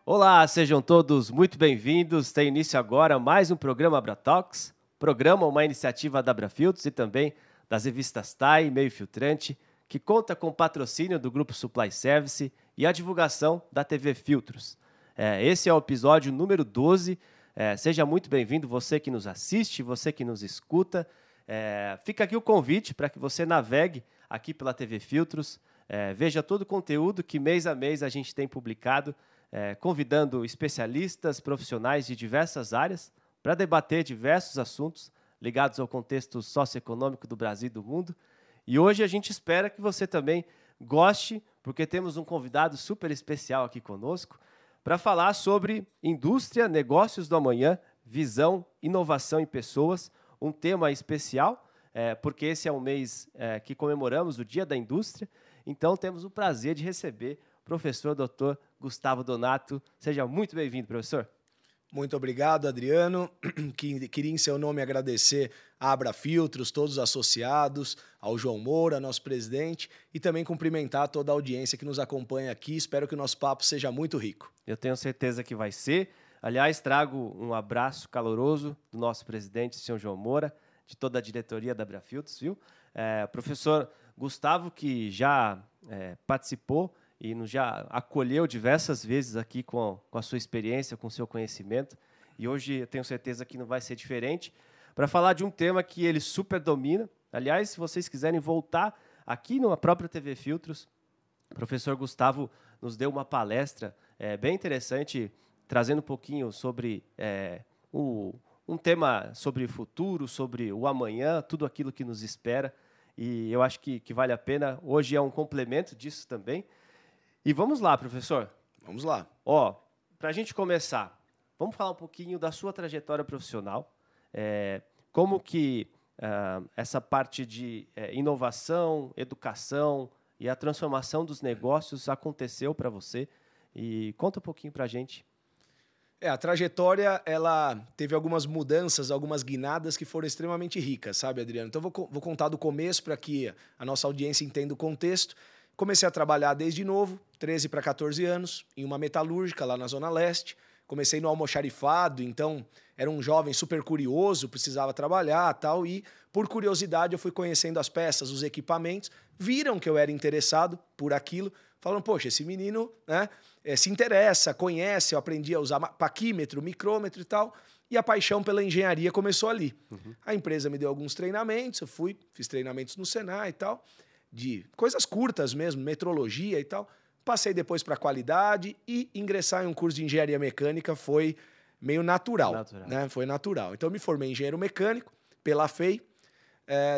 Olá, sejam todos muito bem-vindos. Tem início agora mais um programa AbraTalks, programa uma iniciativa da AbraFiltros e também das revistas TAI e Meio Filtrante, que conta com o patrocínio do Grupo Supply Service e a divulgação da TV Filtros. Esse é o episódio número 12. Seja muito bem-vindo, você que nos assiste, você que nos escuta. Fica aqui o convite para que você navegue aqui pela TV Filtros, veja todo o conteúdo que mês a mês a gente tem publicado, convidando especialistas, profissionais de diversas áreas para debater diversos assuntos ligados ao contexto socioeconômico do Brasil e do mundo. E hoje a gente espera que você também goste, porque temos um convidado super especial aqui conosco para falar sobre indústria, negócios do amanhã, visão, inovação em pessoas, um tema especial, porque esse é um mês que comemoramos o Dia da Indústria. Então temos o prazer de receber o professor Dr. Gustavo Donato. Seja muito bem-vindo, professor. Muito obrigado, Adriano. Queria, em seu nome, agradecer a AbraFiltros, todos os associados, ao João Moura, nosso presidente, e também cumprimentar toda a audiência que nos acompanha aqui. Espero que o nosso papo seja muito rico. Eu tenho certeza que vai ser. Aliás, trago um abraço caloroso do nosso presidente, senhor João Moura, de toda a diretoria da AbraFiltros, viu? Professor Gustavo, que já participou e nos já acolheu diversas vezes aqui com a sua experiência, com o seu conhecimento. E hoje eu tenho certeza que não vai ser diferente, para falar de um tema que ele super domina. Aliás, se vocês quiserem voltar aqui na própria TV Filtros, o professor Gustavo nos deu uma palestra bem interessante, trazendo um pouquinho sobre um tema sobre o futuro, sobre o amanhã, tudo aquilo que nos espera. E eu acho que vale a pena. Hoje é um complemento disso também. E vamos lá, professor. Vamos lá. Para a gente começar, vamos falar um pouquinho da sua trajetória profissional. Como que essa parte de inovação, educação e a transformação dos negócios aconteceu para você? E conta um pouquinho para a gente. A trajetória, ela teve algumas mudanças, algumas guinadas que foram extremamente ricas, sabe, Adriano? Então, vou contar do começo para que a nossa audiência entenda o contexto. Comecei a trabalhar desde novo, 13 para 14 anos, em uma metalúrgica lá na Zona Leste. Comecei no almoxarifado, então era um jovem super curioso, precisava trabalhar e tal. E, por curiosidade, eu fui conhecendo as peças, os equipamentos. Viram que eu era interessado por aquilo. Falaram, poxa, esse menino, né, se interessa, conhece. Eu aprendi a usar paquímetro, micrômetro e tal. E a paixão pela engenharia começou ali. Uhum. A empresa me deu alguns treinamentos, eu fiz treinamentos no Senai e tal, de coisas curtas mesmo, metrologia e tal. Passei depois para qualidade e ingressar em um curso de engenharia mecânica foi meio natural. Né? Foi natural. Então, eu me formei em engenheiro mecânico pela FEI.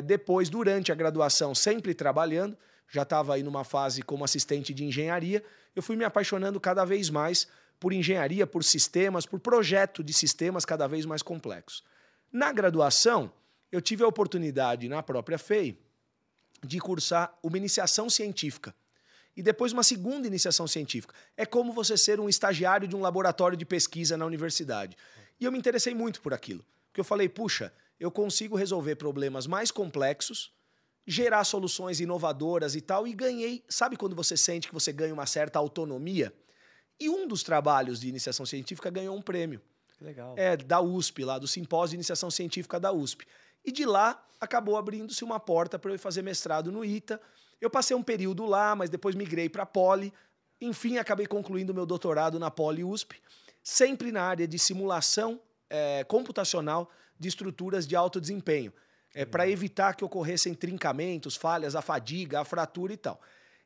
Depois, durante a graduação, sempre trabalhando, já estava aí numa fase como assistente de engenharia, eu fui me apaixonando cada vez mais por engenharia, por sistemas, por projeto de sistemas cada vez mais complexos. Na graduação, eu tive a oportunidade, na própria FEI, de cursar uma iniciação científica. E depois uma segunda iniciação científica. É como você ser um estagiário de um laboratório de pesquisa na universidade. E eu me interessei muito por aquilo. Porque eu falei, puxa, eu consigo resolver problemas mais complexos, gerar soluções inovadoras e tal, e ganhei... Sabe quando você sente que você ganha uma certa autonomia? E um dos trabalhos de iniciação científica ganhou um prêmio. Legal. Da USP, lá do Simpósio de Iniciação Científica da USP. E de lá acabou abrindo-se uma porta para eu fazer mestrado no ITA. Eu passei um período lá, mas depois migrei para a Poli. Enfim, acabei concluindo meu doutorado na Poli USP, sempre na área de simulação computacional de estruturas de alto desempenho, para evitar que ocorressem trincamentos, falhas, a fadiga, a fratura e tal.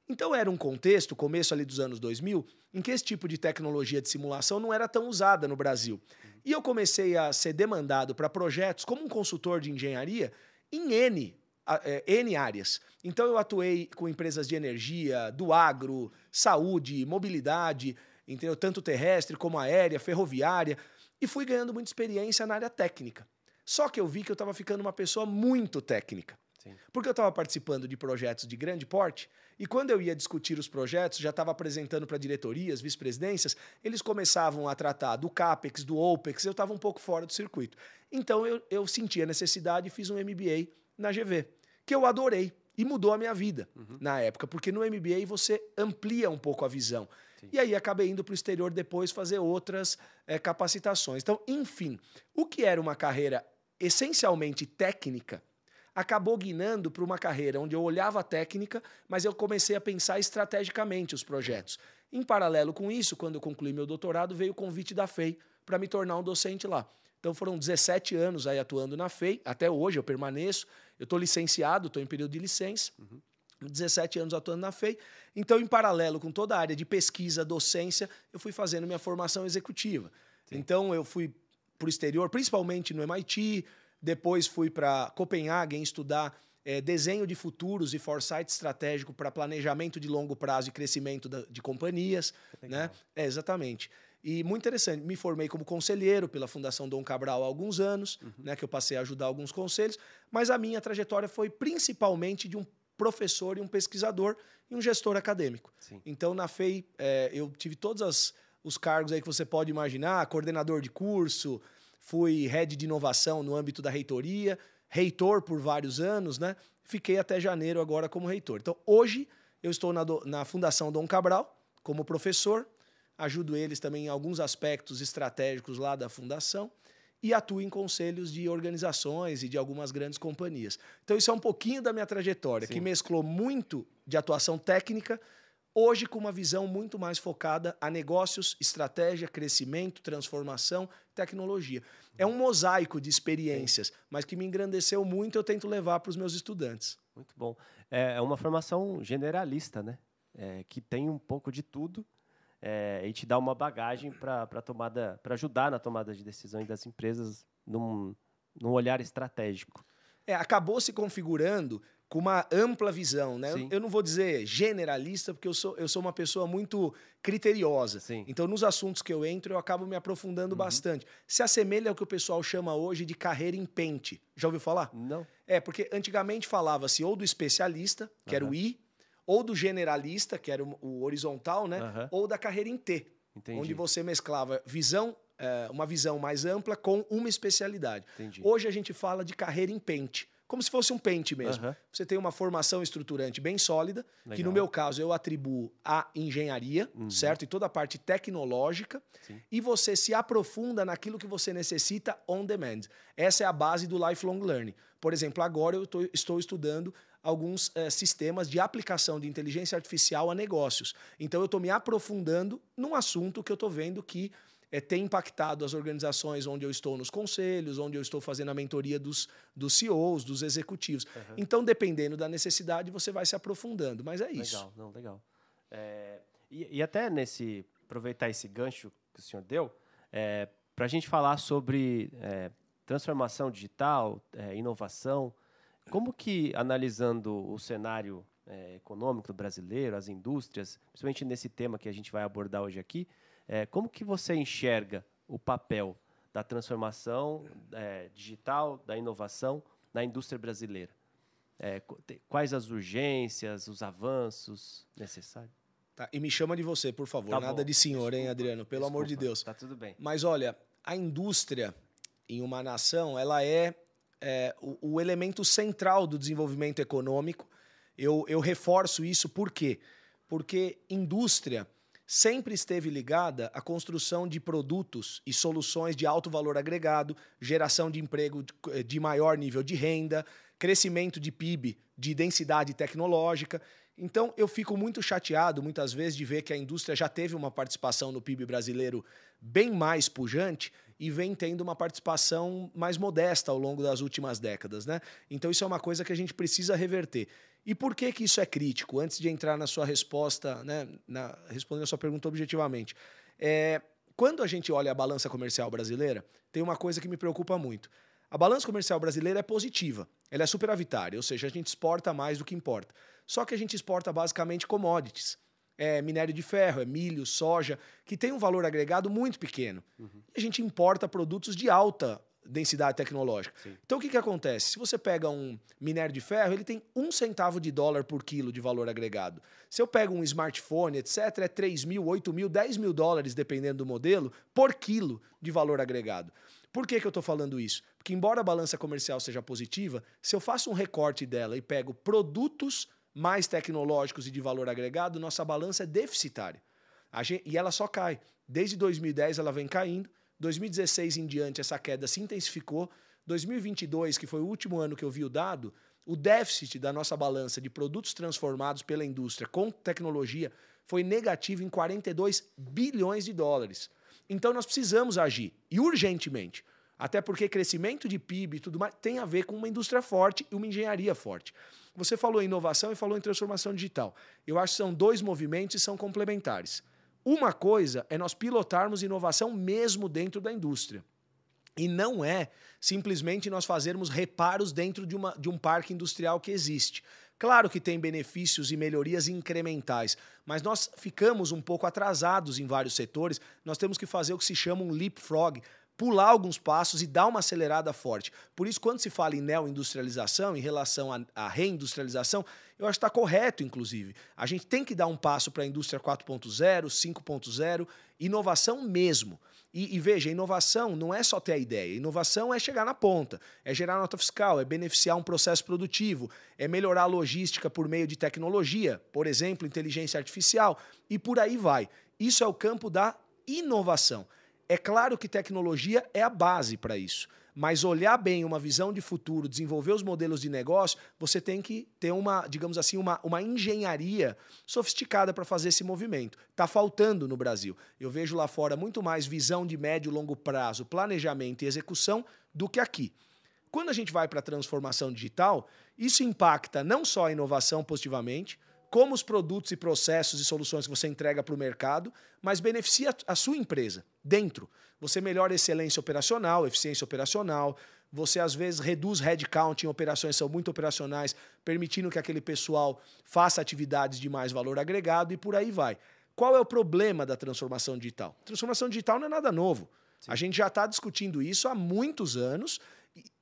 Então era um contexto, começo ali dos anos 2000, em que esse tipo de tecnologia de simulação não era tão usada no Brasil. E eu comecei a ser demandado para projetos como um consultor de engenharia em N áreas. Então eu atuei com empresas de energia, do agro, saúde, mobilidade, entendeu? Tanto terrestre como aérea, ferroviária, e fui ganhando muita experiência na área técnica. Só que eu vi que eu estava ficando uma pessoa muito técnica. Sim. Porque eu estava participando de projetos de grande porte e quando eu ia discutir os projetos, já estava apresentando para diretorias, vice-presidências, eles começavam a tratar do CAPEX, do OPEX, eu estava um pouco fora do circuito. Então eu senti a necessidade e fiz um MBA na GV, que eu adorei e mudou a minha vida na época, porque no MBA você amplia um pouco a visão. Sim. E aí acabei indo para o exterior depois fazer outras capacitações. Então, enfim, o que era uma carreira essencialmente técnica acabou guinando para uma carreira onde eu olhava a técnica, mas eu comecei a pensar estrategicamente os projetos. Em paralelo com isso, quando eu concluí meu doutorado, veio o convite da FEI para me tornar um docente lá. Então foram 17 anos aí atuando na FEI, até hoje eu permaneço, eu estou licenciado, estou em período de licença, 17 anos atuando na FEI. Então, em paralelo com toda a área de pesquisa, docência, eu fui fazendo minha formação executiva. Sim. Então eu fui para o exterior, principalmente no MIT, depois fui para Copenhague estudar desenho de futuros e foresight estratégico para planejamento de longo prazo e crescimento de companhias. Né? Exatamente. E muito interessante, me formei como conselheiro pela Fundação Dom Cabral há alguns anos, né, que eu passei a ajudar alguns conselhos, mas a minha trajetória foi principalmente de um professor e um pesquisador e um gestor acadêmico. Sim. Então, na FEI, eu tive todos os cargos aí que você pode imaginar, coordenador de curso, fui head de inovação no âmbito da reitoria, reitor por vários anos, né? Fiquei até janeiro agora como reitor. Então, hoje, eu estou na Fundação Dom Cabral como professor, ajudo eles também em alguns aspectos estratégicos lá da fundação e atuo em conselhos de organizações e de algumas grandes companhias. Então, isso é um pouquinho da minha trajetória, Sim. que mesclou muito de atuação técnica, hoje com uma visão muito mais focada a negócios, estratégia, crescimento, transformação, tecnologia. É um mosaico de experiências, mas que me engrandeceu muito, eu tento levar para os meus estudantes. Muito bom. É uma formação generalista, né? Que tem um pouco de tudo e te dá uma bagagem para ajudar na tomada de decisões das empresas num olhar estratégico. Acabou se configurando com uma ampla visão, né? Eu não vou dizer generalista, porque eu sou uma pessoa muito criteriosa. Sim. Então, nos assuntos que eu entro, eu acabo me aprofundando bastante. Se assemelha ao que o pessoal chama hoje de carreira em pente. Já ouviu falar? Não. Porque antigamente falava-se ou do especialista, que era o I, ou do generalista, que era o horizontal, né? Ou da carreira em T, Entendi. Onde você mesclava uma visão mais ampla com uma especialidade. Entendi. Hoje a gente fala de carreira em pente, como se fosse um pente mesmo. Você tem uma formação estruturante bem sólida, Legal. Que no meu caso eu atribuo à engenharia, certo? E toda a parte tecnológica. Sim. E você se aprofunda naquilo que você necessita on demand. Essa é a base do lifelong learning. Por exemplo, agora eu estou estudando alguns sistemas de aplicação de inteligência artificial a negócios. Então eu estou me aprofundando num assunto que eu estou vendo que tem impactado as organizações onde eu estou nos conselhos, onde eu estou fazendo a mentoria dos CEOs, dos executivos. Então, dependendo da necessidade, você vai se aprofundando, mas é isso. Legal. E até aproveitar esse gancho que o senhor deu, para a gente falar sobre transformação digital, inovação, como que, analisando o cenário econômico brasileiro, as indústrias, principalmente nesse tema que a gente vai abordar hoje aqui, como que você enxerga o papel da transformação digital, da inovação na indústria brasileira? Quais as urgências, os avanços necessários? Tá, e me chama de você, por favor. Tá Nada bom. De senhor, hein, Adriano? Pelo amor de Deus. Tá tudo bem. Mas olha, a indústria em uma nação, ela é o elemento central do desenvolvimento econômico. Eu reforço isso por quê? Porque indústria sempre esteve ligada à construção de produtos e soluções de alto valor agregado, geração de emprego de maior nível de renda, crescimento de PIB, de densidade tecnológica. Então, eu fico muito chateado, muitas vezes, de ver que a indústria já teve uma participação no PIB brasileiro bem mais pujante e vem tendo uma participação mais modesta ao longo das últimas décadas, né? Então, isso é uma coisa que a gente precisa reverter. E por que isso é crítico? Antes de entrar na sua resposta, né, respondendo a sua pergunta objetivamente. Quando a gente olha a balança comercial brasileira, tem uma coisa que me preocupa muito. A balança comercial brasileira é positiva, ela é superavitária, ou seja, a gente exporta mais do que importa. Só que a gente exporta basicamente commodities. Minério de ferro, milho, soja, que tem um valor agregado muito pequeno. E a gente importa produtos de alta densidade tecnológica. Sim. Então, o que acontece? Se você pega um minério de ferro, ele tem $0,01 por quilo de valor agregado. Se eu pego um smartphone, etc., é $3.000, $8.000, $10.000, dependendo do modelo, por quilo de valor agregado. Por que eu estou falando isso? Porque, embora a balança comercial seja positiva, se eu faço um recorte dela e pego produtos mais tecnológicos e de valor agregado, nossa balança é deficitária. E ela só cai. Desde 2010 ela vem caindo. 2016 em diante essa queda se intensificou. 2022, que foi o último ano que eu vi o dado, o déficit da nossa balança de produtos transformados pela indústria com tecnologia foi negativo em 42 bilhões de dólares. Então nós precisamos agir, e urgentemente. Até porque crescimento de PIB e tudo mais tem a ver com uma indústria forte e uma engenharia forte. Você falou em inovação e falou em transformação digital. Eu acho que são dois movimentos e são complementares. Uma coisa é nós pilotarmos inovação mesmo dentro da indústria. E não é simplesmente nós fazermos reparos dentro de um parque industrial que existe. Claro que tem benefícios e melhorias incrementais, mas nós ficamos um pouco atrasados em vários setores. Nós temos que fazer o que se chama um leapfrog, pular alguns passos e dar uma acelerada forte. Por isso, quando se fala em neoindustrialização, em relação à reindustrialização, eu acho que está correto, inclusive. A gente tem que dar um passo para a indústria 4.0, 5.0, inovação mesmo. E veja, inovação não é só ter a ideia. Inovação é chegar na ponta, é gerar nota fiscal, é beneficiar um processo produtivo, é melhorar a logística por meio de tecnologia, por exemplo, inteligência artificial, e por aí vai. Isso é o campo da inovação. É claro que tecnologia é a base para isso, mas olhar bem uma visão de futuro, desenvolver os modelos de negócio, você tem que ter uma, digamos assim, uma engenharia sofisticada para fazer esse movimento. Está faltando no Brasil. Eu vejo lá fora muito mais visão de médio e longo prazo, planejamento e execução do que aqui. Quando a gente vai para a transformação digital, isso impacta não só a inovação positivamente, como os produtos e processos e soluções que você entrega para o mercado, mas beneficia a sua empresa dentro. Você melhora a excelência operacional, eficiência operacional, você às vezes reduz headcount em operações que são muito operacionais, permitindo que aquele pessoal faça atividades de mais valor agregado e por aí vai. Qual é o problema da transformação digital? Transformação digital não é nada novo. Sim. A gente já está discutindo isso há muitos anos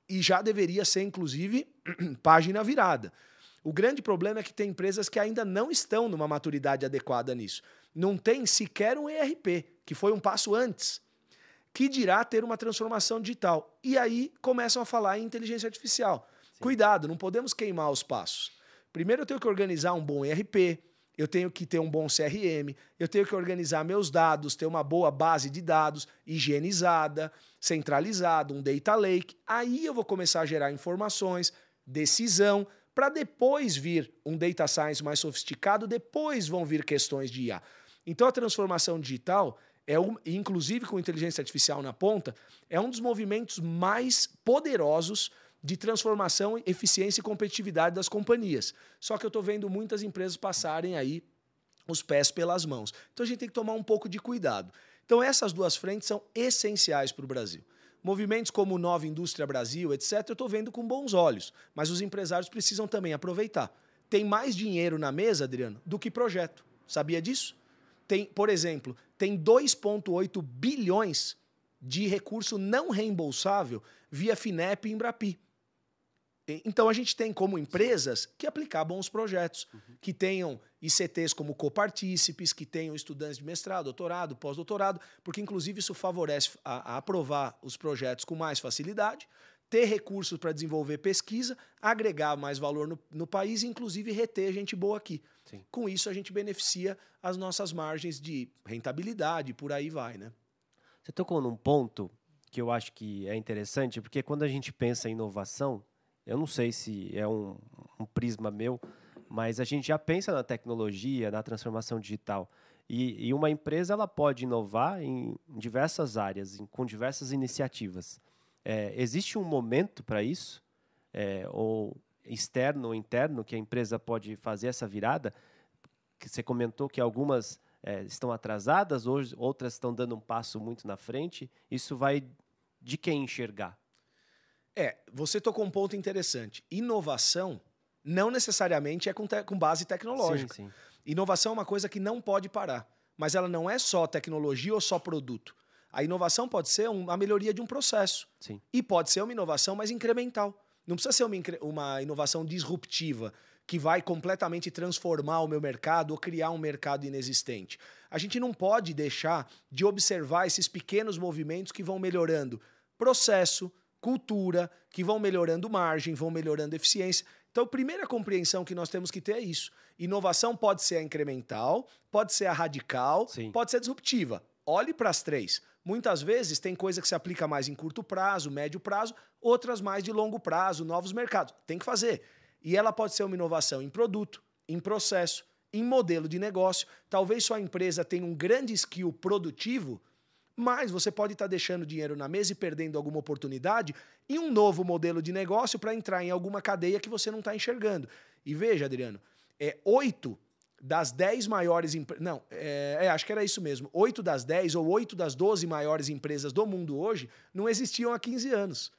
e já deveria ser, inclusive, página virada. O grande problema é que tem empresas que ainda não estão numa maturidade adequada nisso. Não tem sequer um ERP, que foi um passo antes, que dirá ter uma transformação digital. E aí começam a falar em inteligência artificial. Sim. Cuidado, não podemos queimar os passos. Primeiro eu tenho que organizar um bom ERP, eu tenho que ter um bom CRM, eu tenho que organizar meus dados, ter uma boa base de dados higienizada, centralizada, um data lake. Aí eu vou começar a gerar informações, decisão, para depois vir um data science mais sofisticado, depois vão vir questões de IA. Então a transformação digital, inclusive com inteligência artificial na ponta, é um dos movimentos mais poderosos de transformação, eficiência e competitividade das companhias. Só que eu estou vendo muitas empresas passarem aí os pés pelas mãos. Então a gente tem que tomar um pouco de cuidado. Então essas duas frentes são essenciais para o Brasil. Movimentos como Nova Indústria Brasil, etc., eu estou vendo com bons olhos, mas os empresários precisam também aproveitar. Tem mais dinheiro na mesa, Adriano, do que projeto. Sabia disso? Por exemplo, tem 2,8 bilhões de recurso não reembolsável via FINEP e Embrapi. Então, a gente tem como empresas que aplicar bons projetos, que tenham ICTs como copartícipes, que tenham estudantes de mestrado, doutorado, pós-doutorado, porque, inclusive, isso favorece a aprovar os projetos com mais facilidade, ter recursos para desenvolver pesquisa, agregar mais valor no país e, inclusive, reter gente boa aqui. Sim. Com isso, a gente beneficia as nossas margens de rentabilidade, por aí vai, né? Você tocou num ponto que eu acho que é interessante, porque quando a gente pensa em inovação, eu não sei se é um prisma meu, mas a gente já pensa na tecnologia, na transformação digital. E uma empresa ela pode inovar em diversas áreas, com diversas iniciativas. Existe um momento para isso, ou externo ou interno, que a empresa pode fazer essa virada? Que você comentou que algumas estão atrasadas, outras estão dando um passo muito na frente. Isso vai de quem enxergar? Você tocou um ponto interessante. Inovação não necessariamente é com base tecnológica. Sim, sim. Inovação é uma coisa que não pode parar. Mas ela não é só tecnologia ou só produto. A inovação pode ser a melhoria de um processo. Sim. E pode ser uma inovação mais incremental. Não precisa ser uma inovação disruptiva que vai completamente transformar o meu mercado ou criar um mercado inexistente. A gente não pode deixar de observar esses pequenos movimentos que vão melhorando processo, cultura, que vão melhorando margem, vão melhorando eficiência. Então, a primeira compreensão que nós temos que ter é isso. Inovação pode ser a incremental, pode ser a radical, Sim. pode ser disruptiva. Olhe para as três. Muitas vezes tem coisa que se aplica mais em curto prazo, médio prazo, outras mais de longo prazo, novos mercados. Tem que fazer. E ela pode ser uma inovação em produto, em processo, em modelo de negócio. Talvez sua empresa tenha um grande skill produtivo, mas você pode estar deixando dinheiro na mesa e perdendo alguma oportunidade em um novo modelo de negócio para entrar em alguma cadeia que você não está enxergando. E veja, Adriano, 8 das 10 maiores empresas... Não, acho que era isso mesmo. 8 das 10 ou 8 das 12 maiores empresas do mundo hoje não existiam há 15 anos.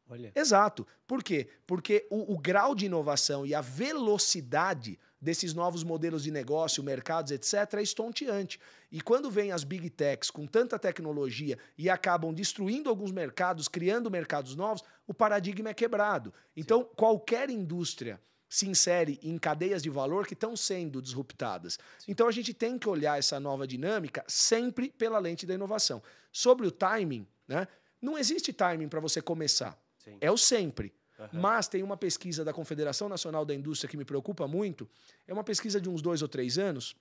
Olha. Exato. Por quê? Porque o grau de inovação e a velocidade desses novos modelos de negócio, mercados, etc., é estonteante. E quando vem as big techs com tanta tecnologia e acabam destruindo alguns mercados, criando mercados novos, o paradigma é quebrado. Então, qualquer indústria se insere em cadeias de valor que estão sendo disruptadas. Então, a gente tem que olhar essa nova dinâmica sempre pela lente da inovação. Sobre o timing, né? Não existe timing para você começar. Sim. É o sempre. Uhum. Mas tem uma pesquisa da Confederação Nacional da Indústria que me preocupa muito. É uma pesquisa de uns 2 ou 3 anos,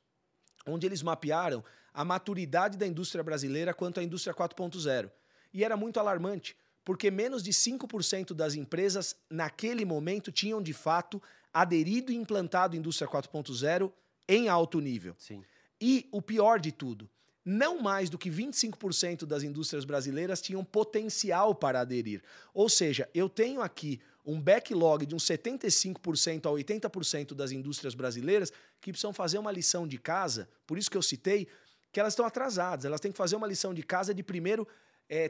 onde eles mapearam a maturidade da indústria brasileira quanto à indústria 4.0. E era muito alarmante, porque menos de 5% das empresas, naquele momento, tinham, de fato, aderido e implantado a indústria 4.0 em alto nível. Sim. E o pior de tudo, não mais do que 25% das indústrias brasileiras tinham potencial para aderir. Ou seja, eu tenho aqui um backlog de uns 75% a 80% das indústrias brasileiras que precisam fazer uma lição de casa, por isso que eu citei, que elas estão atrasadas. Elas têm que fazer uma lição de casa de primeiro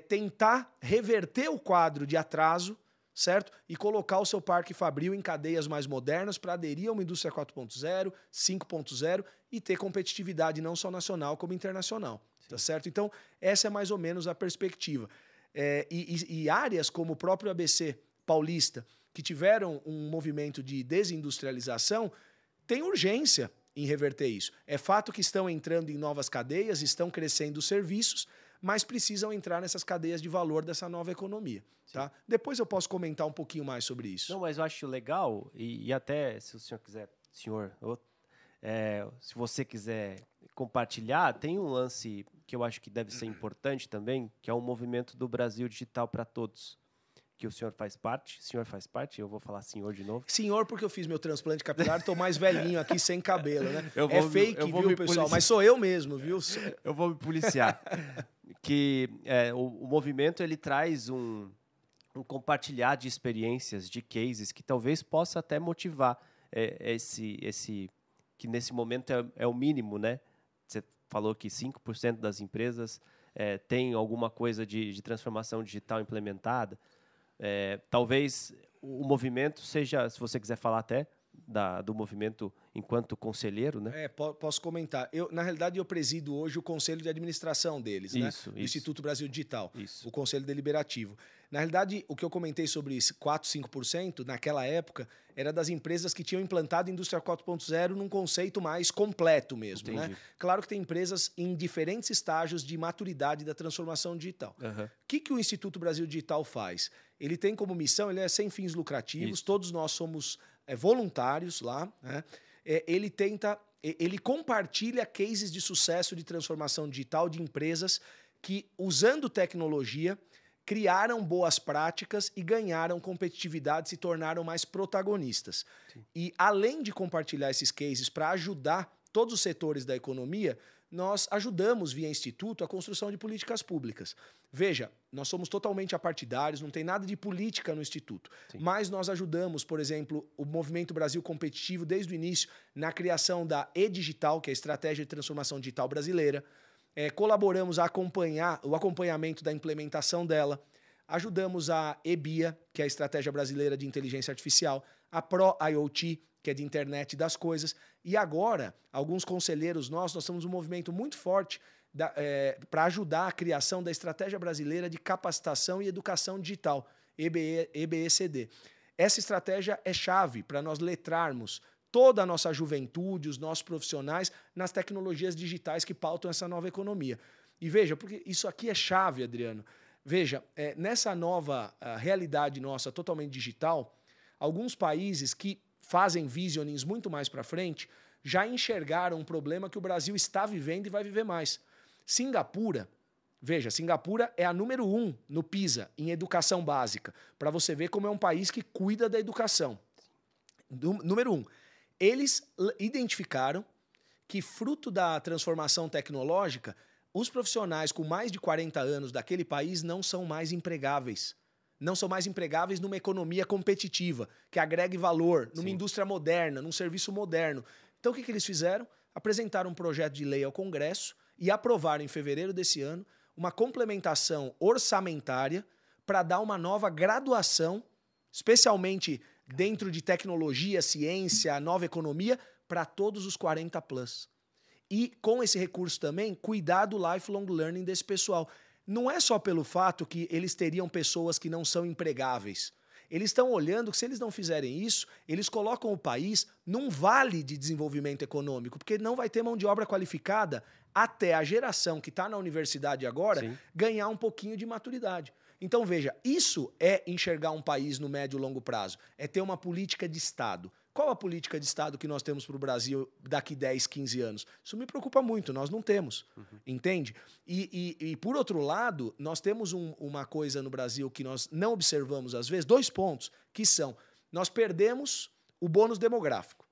tentar reverter o quadro de atraso, certo? E colocar o seu parque fabril em cadeias mais modernas para aderir a uma indústria 4.0, 5.0 e ter competitividade não só nacional como internacional, tá certo? Então, essa é mais ou menos a perspectiva. E áreas como o próprio ABC Paulista, que tiveram um movimento de desindustrialização, tem urgência em reverter isso. É fato que estão entrando em novas cadeias, estão crescendo os serviços, mas precisam entrar nessas cadeias de valor dessa nova economia. Tá? Depois eu posso comentar um pouquinho mais sobre isso. Não, mas eu acho legal, e até se o senhor quiser, se você quiser compartilhar, tem um lance que eu acho que deve ser importante também, que é o movimento do Brasil Digital para Todos, que o senhor faz parte. O senhor faz parte? Eu vou falar senhor de novo. Senhor, porque eu fiz meu transplante capilar, estou mais velhinho aqui, sem cabelo, né? Fake, viu, pessoal? Policiar. Mas sou eu mesmo, viu? Eu vou me policiar. Que o movimento ele traz um compartilhar de experiências, de cases, que talvez possa até motivar esse que nesse momento é o mínimo, né? Você falou que 5% das empresas tem alguma coisa de transformação digital implementada. Talvez o movimento seja, se você quiser falar até do movimento enquanto conselheiro, né? Posso comentar. Na realidade, eu presido hoje o conselho de administração deles, né? Do Instituto Brasil Digital, o conselho deliberativo. Na realidade, o que eu comentei sobre esse 4, 5%, naquela época, era das empresas que tinham implantado a indústria 4.0 num conceito mais completo mesmo, né? Claro que tem empresas em diferentes estágios de maturidade da transformação digital. O que o Instituto Brasil Digital faz? Ele tem como missão, ele é sem fins lucrativos, todos nós somos voluntários lá, né? Ele compartilha cases de sucesso de transformação digital de empresas que, usando tecnologia, criaram boas práticas e ganharam competitividade, se tornaram mais protagonistas. Sim. E, além de compartilhar esses cases para ajudar todos os setores da economia, nós ajudamos, via Instituto, a construção de políticas públicas. Veja, nós somos totalmente apartidários, não tem nada de política no Instituto. Sim. Mas nós ajudamos, por exemplo, o Movimento Brasil Competitivo, desde o início, na criação da E-Digital, que é a Estratégia de Transformação Digital Brasileira. Colaboramos a acompanhar o acompanhamento da implementação dela. Ajudamos a EBIA, que é a Estratégia Brasileira de Inteligência Artificial, a Pro-IoT, que é de Internet das Coisas. E agora, alguns conselheiros nós temos um movimento muito forte para ajudar a criação da Estratégia Brasileira de Capacitação e Educação Digital, EBECD. Essa estratégia é chave para nós letrarmos toda a nossa juventude, os nossos profissionais, nas tecnologias digitais que pautam essa nova economia. E veja, porque isso aqui é chave, Adriano. Veja, nessa nova realidade nossa totalmente digital, alguns países que fazem visionings muito mais para frente, já enxergaram um problema que o Brasil está vivendo e vai viver mais. Singapura, veja, Singapura é a número 1 no PISA, em educação básica, para você ver como é um país que cuida da educação. Número 1, eles identificaram que, fruto da transformação tecnológica, os profissionais com mais de 40 anos daquele país não são mais empregáveis. Não são mais empregáveis numa economia competitiva, que agregue valor, numa indústria moderna, num serviço moderno. Então, o que eles fizeram? Apresentaram um projeto de lei ao Congresso e aprovaram, em fevereiro desse ano, uma complementação orçamentária para dar uma nova graduação, especialmente dentro de tecnologia, ciência, nova economia, para todos os 40+. E, com esse recurso também, cuidar do lifelong learning desse pessoal. Não é só pelo fato que eles teriam pessoas que não são empregáveis. Eles estão olhando que, se eles não fizerem isso, eles colocam o país num vale de desenvolvimento econômico, porque não vai ter mão de obra qualificada até a geração que está na universidade agora ganhar um pouquinho de maturidade. Então, veja, isso é enxergar um país no médio e longo prazo, é ter uma política de Estado. Qual a política de Estado que nós temos para o Brasil daqui 10, 15 anos? Isso me preocupa muito, nós não temos, entende? E, por outro lado, nós temos uma coisa no Brasil que nós não observamos às vezes, 2 pontos, que são, nós perdemos o bônus demográfico,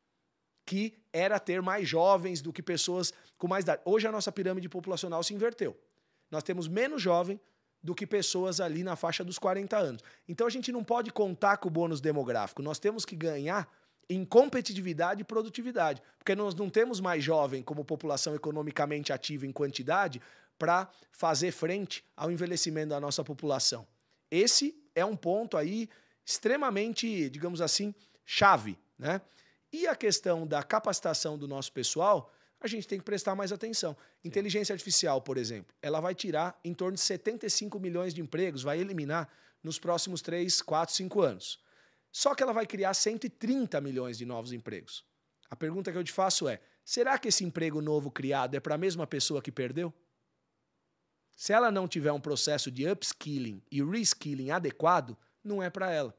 que era ter mais jovens do que pessoas com mais idade. Hoje a nossa pirâmide populacional se inverteu. Nós temos menos jovem do que pessoas ali na faixa dos 40 anos. Então a gente não pode contar com o bônus demográfico, nós temos que ganhar em competitividade e produtividade, porque nós não temos mais jovem como população economicamente ativa em quantidade para fazer frente ao envelhecimento da nossa população. Esse é um ponto aí extremamente, digamos assim, chave, né? E a questão da capacitação do nosso pessoal, a gente tem que prestar mais atenção. Inteligência artificial, por exemplo, ela vai tirar em torno de 75 milhões de empregos, vai eliminar nos próximos 3, 4, 5 anos. Só que ela vai criar 130 milhões de novos empregos. A pergunta que eu te faço é, será que esse emprego novo criado é para a mesma pessoa que perdeu? Se ela não tiver um processo de upskilling e reskilling adequado, não é para ela.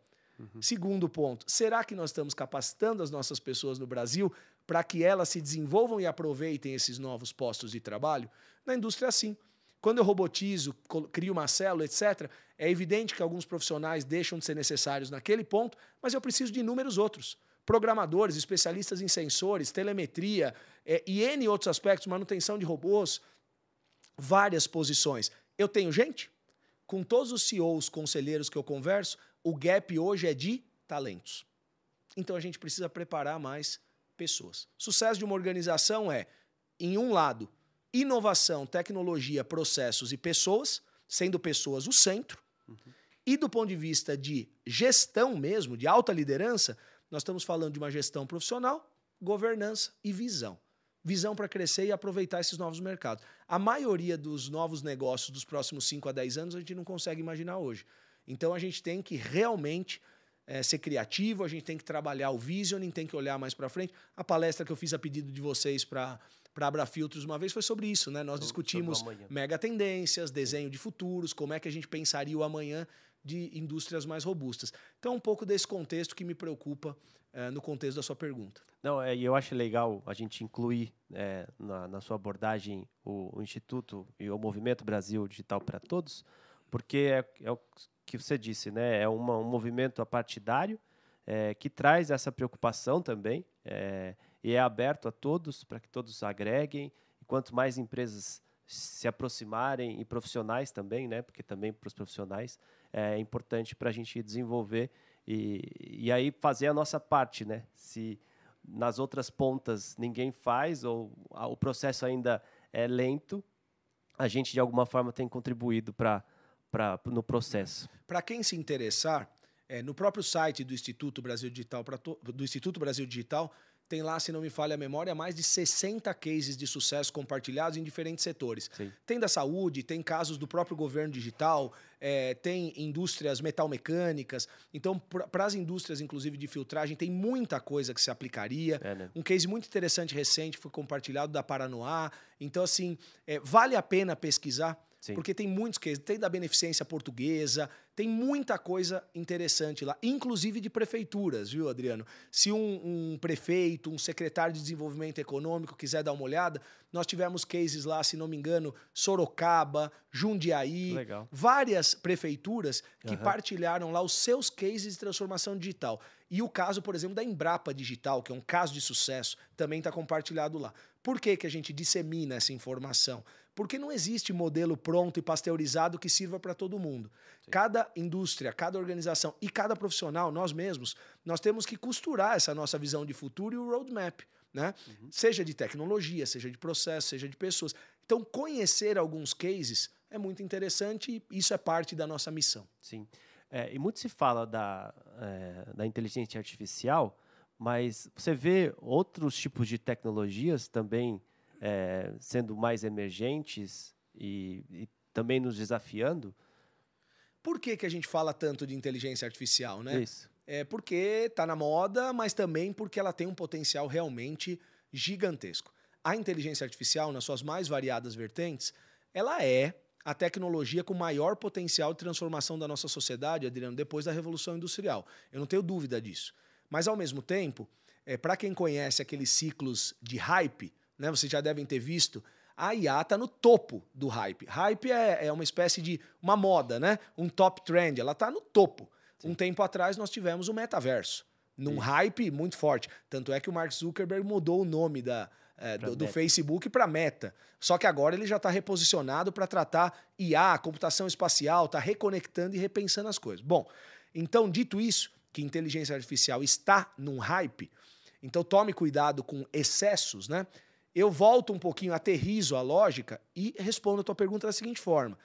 Segundo ponto, será que nós estamos capacitando as nossas pessoas no Brasil para que elas se desenvolvam e aproveitem esses novos postos de trabalho? Na indústria, sim. Quando eu robotizo, crio uma célula, etc., é evidente que alguns profissionais deixam de ser necessários naquele ponto, mas eu preciso de inúmeros outros. Programadores, especialistas em sensores, telemetria e N outros aspectos, manutenção de robôs, várias posições. Eu tenho gente? Com todos os CEOs, conselheiros que eu converso, o gap hoje é de talentos. Então a gente precisa preparar mais pessoas. Sucesso de uma organização é, em um lado, inovação, tecnologia, processos e pessoas, sendo pessoas o centro. E do ponto de vista de gestão mesmo, de alta liderança, nós estamos falando de uma gestão profissional, governança e visão. Visão para crescer e aproveitar esses novos mercados. A maioria dos novos negócios dos próximos 5 a 10 anos a gente não consegue imaginar hoje. Então a gente tem que realmente ser criativo, a gente tem que trabalhar o visioning, tem que olhar mais para frente. A palestra que eu fiz a pedido de vocês para AbraFiltros uma vez foi sobre isso, né? Nós discutimos mega tendências, desenho de futuros, como é que a gente pensaria o amanhã de indústrias mais robustas. Então, um pouco desse contexto que me preocupa no contexto da sua pergunta. Não, eu acho legal a gente incluir na sua abordagem o Instituto e o Movimento Brasil Digital para Todos, porque é o que você disse, né? É um movimento apartidário que traz essa preocupação também e é aberto a todos, para que todos agreguem. E quanto mais empresas se aproximarem, e profissionais também, né? Porque também para os profissionais é importante para a gente desenvolver e aí fazer a nossa parte, né? Se nas outras pontas ninguém faz ou o processo ainda é lento, a gente de alguma forma tem contribuído no processo. Para quem se interessar, no próprio site do Instituto Brasil Digital, tem lá, se não me falha a memória, mais de 60 cases de sucesso compartilhados em diferentes setores. Sim. Tem da saúde, tem casos do próprio governo digital, tem indústrias metalmecânicas. Então, para as indústrias, inclusive, de filtragem, tem muita coisa que se aplicaria. Né? Um case muito interessante, recente, foi compartilhado da Paranoá. Então, assim, vale a pena pesquisar. Sim. Porque tem muitos cases, tem da beneficência portuguesa, tem muita coisa interessante lá, inclusive de prefeituras, viu, Adriano? Se um prefeito, um secretário de desenvolvimento econômico quiser dar uma olhada, nós tivemos cases lá, se não me engano, Sorocaba, Jundiaí, Legal. várias prefeituras que partilharam lá os seus cases de transformação digital. E o caso, por exemplo, da Embrapa Digital, que é um caso de sucesso, também está compartilhado lá. Por que que a gente dissemina essa informação? Porque não existe modelo pronto e pasteurizado que sirva para todo mundo. Sim. Cada indústria, cada organização e cada profissional, nós mesmos, nós temos que costurar essa nossa visão de futuro e o roadmap, né? Seja de tecnologia, seja de processo, seja de pessoas. Então, conhecer alguns cases é muito interessante e isso é parte da nossa missão. Sim. E muito se fala da inteligência artificial, mas você vê outros tipos de tecnologias também sendo mais emergentes e também nos desafiando? Por que que a gente fala tanto de inteligência artificial, né? Isso. É porque está na moda, mas também porque ela tem um potencial realmente gigantesco. A inteligência artificial, nas suas mais variadas vertentes, ela é a tecnologia com maior potencial de transformação da nossa sociedade, Adriano, depois da Revolução Industrial. Eu não tenho dúvida disso. Mas, ao mesmo tempo, para quem conhece aqueles ciclos de hype, né, vocês já devem ter visto, a IA está no topo do hype. Hype é uma espécie de uma moda, né? Um top trend. Ela está no topo. Sim. Um tempo atrás nós tivemos o metaverso, num hype muito forte. Tanto é que o Mark Zuckerberg mudou o nome do Facebook para Meta. Só que agora ele já está reposicionado para tratar IA, computação espacial, está reconectando e repensando as coisas. Bom, então, dito isso, que inteligência artificial está num hype, então tome cuidado com excessos, né? Eu volto um pouquinho, aterrizo a lógica e respondo a tua pergunta da seguinte forma.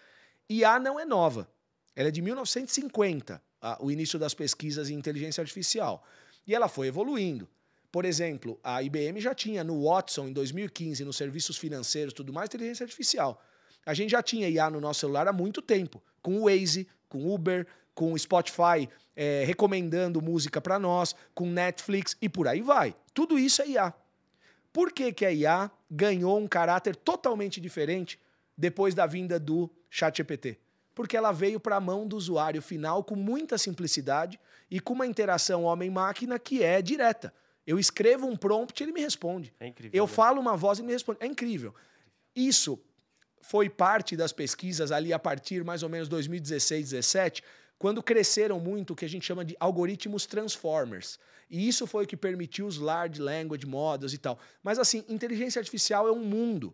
IA não é nova. Ela é de 1950, o início das pesquisas em inteligência artificial. E ela foi evoluindo. Por exemplo, a IBM já tinha no Watson, em 2015, nos serviços financeiros, tudo mais, inteligência artificial. A gente já tinha IA no nosso celular há muito tempo, com o Waze, com o Uber, com o Spotify recomendando música para nós, com Netflix e por aí vai. Tudo isso é IA. Por que que a IA ganhou um caráter totalmente diferente depois da vinda do ChatGPT? Porque ela veio para a mão do usuário final com muita simplicidade e com uma interação homem-máquina que é direta. Eu escrevo um prompt e ele me responde. É incrível. Eu falo uma voz e ele me responde. É incrível. Isso foi parte das pesquisas ali a partir mais ou menos 2016, 2017, quando cresceram muito o que a gente chama de algoritmos transformers. E isso foi o que permitiu os large language models e tal. Mas assim, inteligência artificial é um mundo.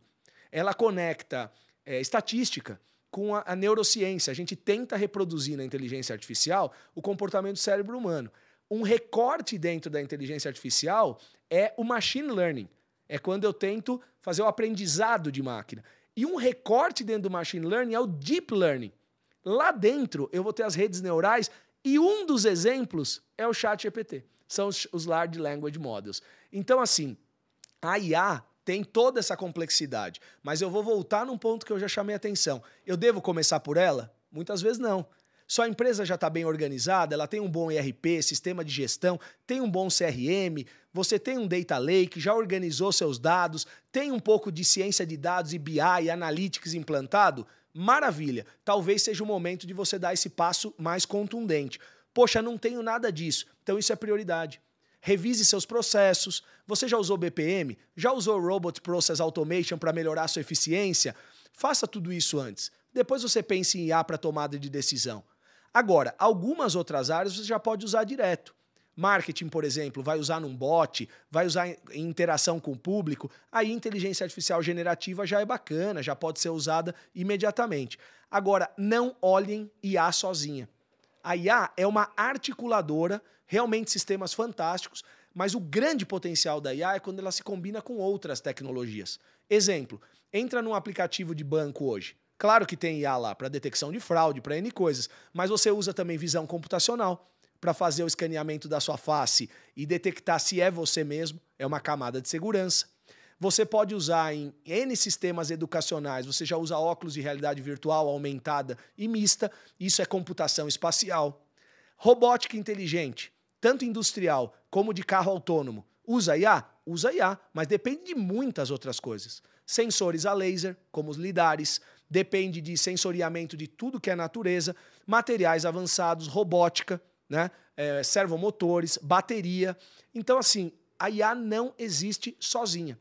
Ela conecta estatística com a neurociência. A gente tenta reproduzir na inteligência artificial o comportamento do cérebro humano. Um recorte dentro da inteligência artificial é o machine learning. É quando eu tento fazer o aprendizado de máquina. E um recorte dentro do machine learning é o deep learning. Lá dentro eu vou ter as redes neurais e um dos exemplos é o ChatGPT. São os Large Language Models. Então, assim, a IA tem toda essa complexidade. Mas eu vou voltar num ponto que eu já chamei a atenção. Eu devo começar por ela? Muitas vezes não. Sua empresa já está bem organizada, ela tem um bom ERP, sistema de gestão, tem um bom CRM, você tem um Data Lake, já organizou seus dados, tem um pouco de ciência de dados e BI e Analytics implantado? Maravilha. Talvez seja o momento de você dar esse passo mais contundente. Poxa, não tenho nada disso. Então isso é prioridade. Revise seus processos. Você já usou BPM? Já usou Robot Process Automation para melhorar a sua eficiência? Faça tudo isso antes. Depois você pense em IA para tomada de decisão. Agora, algumas outras áreas você já pode usar direto. Marketing, por exemplo, vai usar num bot, vai usar em interação com o público. Aí inteligência artificial generativa já é bacana, já pode ser usada imediatamente. Agora, não olhem IA sozinha. A IA é uma articuladora, realmente sistemas fantásticos, mas o grande potencial da IA é quando ela se combina com outras tecnologias. Exemplo, entra num aplicativo de banco hoje. Claro que tem IA lá para detecção de fraude, para N coisas, mas você usa também visão computacional para fazer o escaneamento da sua face e detectar se é você mesmo, é uma camada de segurança. Você pode usar em N sistemas educacionais, você já usa óculos de realidade virtual aumentada e mista, isso é computação espacial. Robótica inteligente, tanto industrial como de carro autônomo. Usa IA? Usa IA, mas depende de muitas outras coisas. Sensores a laser, como os lidares, depende de sensoriamento de tudo que é natureza, materiais avançados, robótica, né? Servomotores, bateria. Então, assim, a IA não existe sozinha.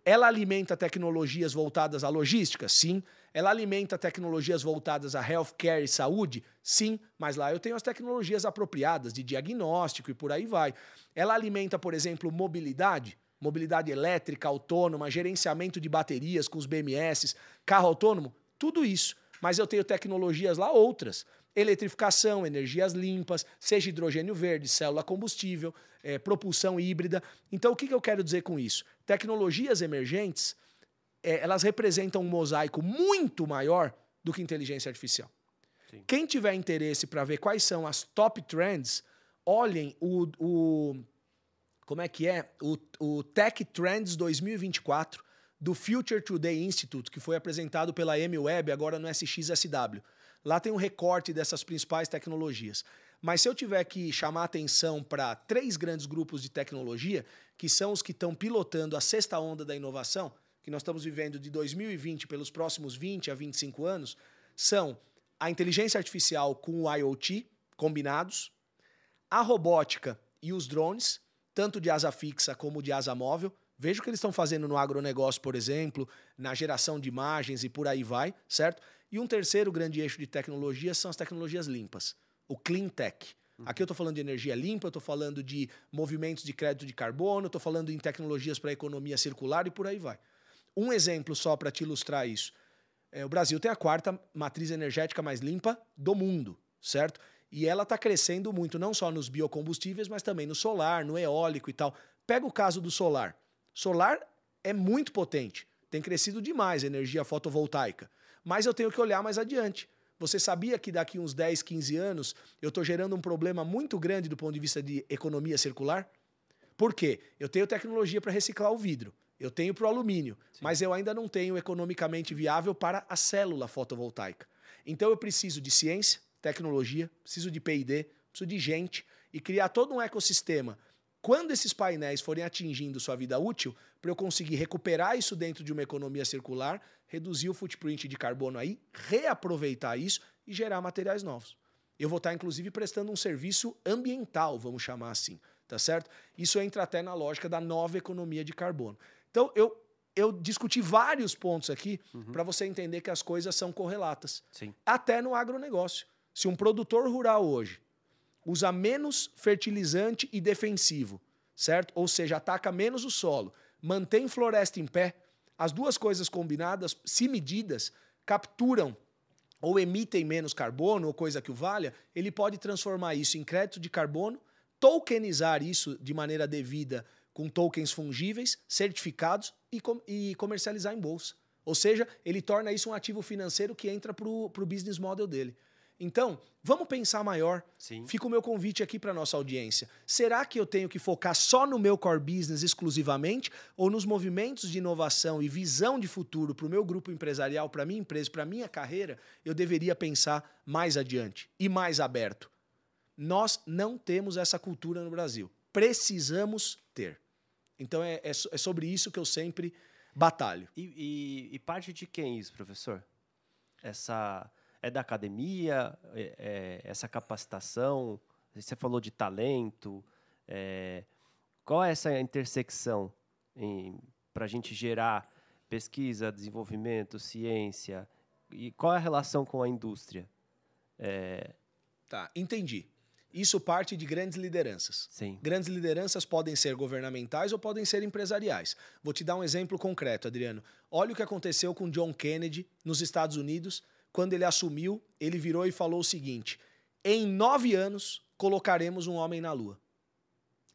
Ela alimenta tecnologias voltadas à logística? Sim. Ela alimenta tecnologias voltadas a healthcare e saúde? Sim, mas lá eu tenho as tecnologias apropriadas de diagnóstico e por aí vai. Ela alimenta, por exemplo, mobilidade? Mobilidade elétrica, autônoma, gerenciamento de baterias com os BMS, carro autônomo? Tudo isso. Mas eu tenho tecnologias lá outras. Eletrificação, energias limpas, seja hidrogênio verde, célula combustível, propulsão híbrida. Então, o que eu quero dizer com isso? Tecnologias emergentes, elas representam um mosaico muito maior do que inteligência artificial. Sim. Quem tiver interesse para ver quais são as top trends, olhem o Tech Trends 2024 do Future Today Institute, que foi apresentado pela MWeb agora no SXSW. Lá tem um recorte dessas principais tecnologias. Mas se eu tiver que chamar atenção para 3 grandes grupos de tecnologia, que são os que estão pilotando a sexta onda da inovação, que nós estamos vivendo de 2020 pelos próximos 20 a 25 anos, são a inteligência artificial com o IoT combinados, a robótica e os drones, tanto de asa fixa como de asa móvel. Veja o que eles estão fazendo no agronegócio, por exemplo, na geração de imagens e por aí vai, certo? E um terceiro grande eixo de tecnologia são as tecnologias limpas, o Clean Tech. Aqui eu estou falando de energia limpa, eu estou falando de movimentos de crédito de carbono, estou falando em tecnologias para a economia circular e por aí vai. Um exemplo só para te ilustrar isso. O Brasil tem a 4ª matriz energética mais limpa do mundo, certo? E ela está crescendo muito, não só nos biocombustíveis, mas também no solar, no eólico e tal. Pega o caso do solar. Solar é muito potente, tem crescido demais a energia fotovoltaica. Mas eu tenho que olhar mais adiante. Você sabia que daqui uns 10, 15 anos eu estou gerando um problema muito grande do ponto de vista de economia circular? Por quê? Eu tenho tecnologia para reciclar o vidro, eu tenho para o alumínio, sim, mas eu ainda não tenho economicamente viável para a célula fotovoltaica. Então eu preciso de ciência, tecnologia, preciso de P&D, preciso de gente e criar todo um ecossistema. Quando esses painéis forem atingindo sua vida útil, para eu conseguir recuperar isso dentro de uma economia circular, reduzir o footprint de carbono aí, reaproveitar isso e gerar materiais novos. Eu vou estar, inclusive, prestando um serviço ambiental, vamos chamar assim, tá certo? Isso entra até na lógica da nova economia de carbono. Então, eu discuti vários pontos aqui para você entender que as coisas são correlatas. Sim. Até no agronegócio. Se um produtor rural hoje usa menos fertilizante e defensivo, certo? Ou seja, ataca menos o solo, mantém floresta em pé, as duas coisas combinadas, se medidas, capturam ou emitem menos carbono ou coisa que o valha, ele pode transformar isso em crédito de carbono, tokenizar isso de maneira devida com tokens fungíveis, certificados e comercializar em bolsa. Ou seja, ele torna isso um ativo financeiro que entra para o business model dele. Então, vamos pensar maior. Sim. Fica o meu convite aqui para a nossa audiência. Será que eu tenho que focar só no meu core business exclusivamente ou nos movimentos de inovação e visão de futuro para o meu grupo empresarial, para a minha empresa, para a minha carreira, eu deveria pensar mais adiante e mais aberto? Nós não temos essa cultura no Brasil. Precisamos ter. Então, é sobre isso que eu sempre batalho. E parte de quem isso, professor? É da academia, essa capacitação? Você falou de talento. Qual é essa intersecção para a gente gerar pesquisa, desenvolvimento, ciência? E qual é a relação com a indústria? Tá, entendi. Isso parte de grandes lideranças. Sim. Grandes lideranças podem ser governamentais ou podem ser empresariais. Vou te dar um exemplo concreto, Adriano. Olha o que aconteceu com John Kennedy nos Estados Unidos. Quando ele assumiu, ele virou e falou o seguinte: em 9 anos, colocaremos um homem na Lua.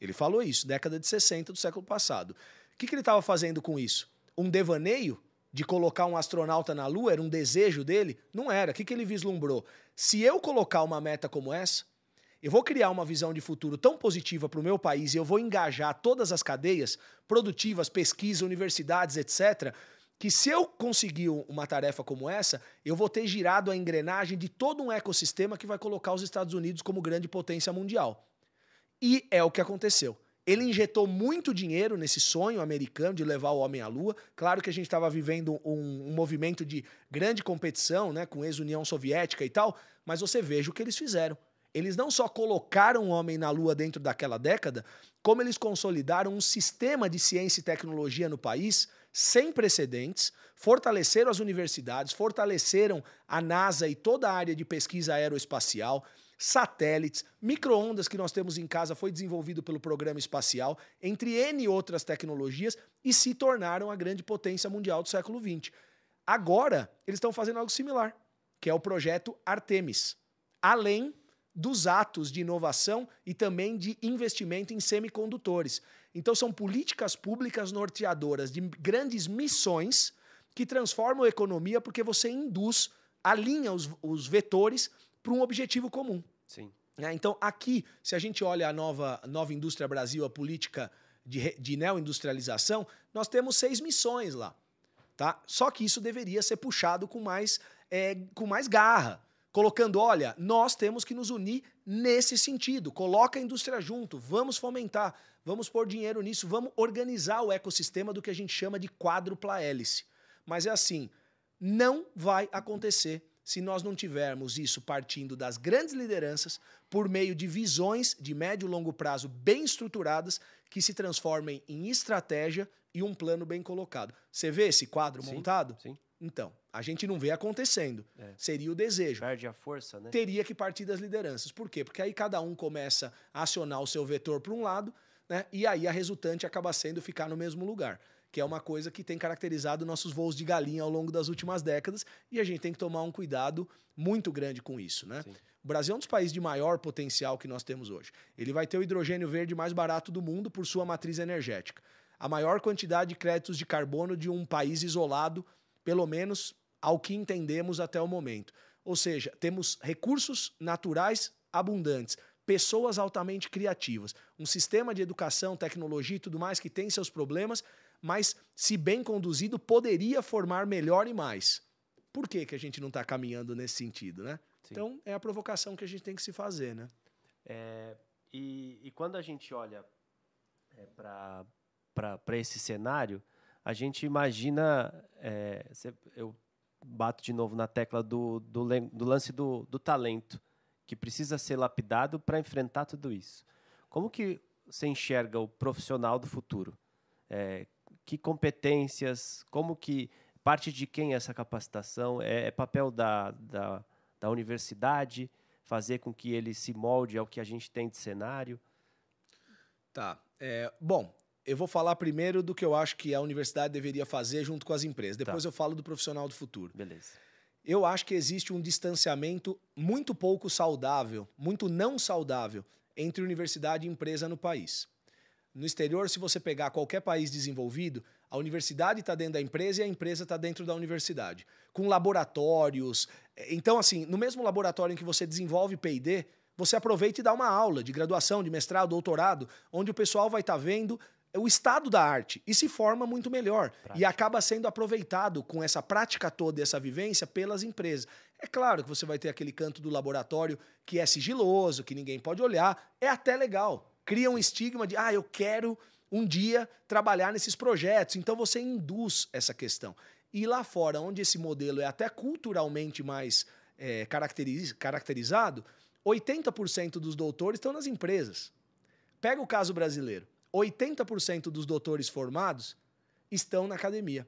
Ele falou isso, década de 60 do século passado. O que ele estava fazendo com isso? Um devaneio de colocar um astronauta na Lua? Era um desejo dele? Não era. O que ele vislumbrou? Se eu colocar uma meta como essa, eu vou criar uma visão de futuro tão positiva para o meu país e eu vou engajar todas as cadeias produtivas, pesquisa, universidades, etc., que se eu conseguir uma tarefa como essa, eu vou ter girado a engrenagem de todo um ecossistema que vai colocar os Estados Unidos como grande potência mundial. E é o que aconteceu. Ele injetou muito dinheiro nesse sonho americano de levar o homem à Lua. Claro que a gente estava vivendo um movimento de grande competição, né, com ex-União Soviética e tal, mas você veja o que eles fizeram. Eles não só colocaram o homem na Lua dentro daquela década, como eles consolidaram um sistema de ciência e tecnologia no país sem precedentes, fortaleceram as universidades, fortaleceram a NASA e toda a área de pesquisa aeroespacial, satélites, micro-ondas que nós temos em casa foi desenvolvido pelo programa espacial, entre N outras tecnologias, e se tornaram a grande potência mundial do século XX. Agora, eles estão fazendo algo similar, que é o projeto Artemis, além dos atos de inovação e também de investimento em semicondutores. Então são políticas públicas norteadoras de grandes missões que transformam a economia porque você induz, alinha os vetores para um objetivo comum. Sim. Então aqui, se a gente olha a nova Indústria Brasil, a política de neoindustrialização, nós temos 6 missões lá. Tá? Só que isso deveria ser puxado com mais garra. Colocando, olha, nós temos que nos unir nesse sentido. Coloca a indústria junto, vamos fomentar, vamos pôr dinheiro nisso, vamos organizar o ecossistema do que a gente chama de quádrupla hélice. Mas é assim, não vai acontecer se nós não tivermos isso partindo das grandes lideranças por meio de visões de médio e longo prazo bem estruturadas que se transformem em estratégia e um plano bem colocado. Você vê esse quadro montado? Sim. Então, a gente não vê acontecendo. Seria o desejo. Perde a força, né? Teria que partir das lideranças. Por quê? Porque aí cada um começa a acionar o seu vetor para um lado, né? E aí a resultante acaba sendo ficar no mesmo lugar, que é uma coisa que tem caracterizado nossos voos de galinha ao longo das últimas décadas, e a gente tem que tomar um cuidado muito grande com isso, né? Sim. O Brasil é um dos países de maior potencial que nós temos hoje. Ele vai ter o hidrogênio verde mais barato do mundo por sua matriz energética. A maior quantidade de créditos de carbono de um país isolado, pelo menos ao que entendemos até o momento. Ou seja, temos recursos naturais abundantes, pessoas altamente criativas, um sistema de educação, tecnologia e tudo mais que tem seus problemas, mas, se bem conduzido, poderia formar melhor e mais. Por que a gente não está caminhando nesse sentido, né? Sim. Então, é a provocação que a gente tem que se fazer, né? E quando a gente olha para esse cenário, a gente imagina... eu bato de novo na tecla do lance do talento, que precisa ser lapidado para enfrentar tudo isso. Como que você enxerga o profissional do futuro? Que competências, parte de quem é essa capacitação? É papel da universidade fazer com que ele se molde ao que a gente tem de cenário? Tá. Bom, eu vou falar primeiro do que eu acho que a universidade deveria fazer junto com as empresas. Depois eu falo do profissional do futuro. Beleza. Eu acho que existe um distanciamento muito pouco saudável, muito não saudável, entre universidade e empresa no país. No exterior, se você pegar qualquer país desenvolvido, a universidade está dentro da empresa e a empresa está dentro da universidade, com laboratórios. Então, assim, no mesmo laboratório em que você desenvolve P&D, você aproveita e dá uma aula de graduação, de mestrado, doutorado, onde o pessoal vai estar vendo o estado da arte e se forma muito melhor. Prática. E acaba sendo aproveitado com essa prática toda e essa vivência pelas empresas. É claro que você vai ter aquele canto do laboratório que é sigiloso, que ninguém pode olhar, é até legal. Cria um estigma de, eu quero um dia trabalhar nesses projetos. Então você induz essa questão. E lá fora, onde esse modelo é até culturalmente mais caracterizado, 80% dos doutores estão nas empresas. Pega o caso brasileiro. 80% dos doutores formados estão na academia.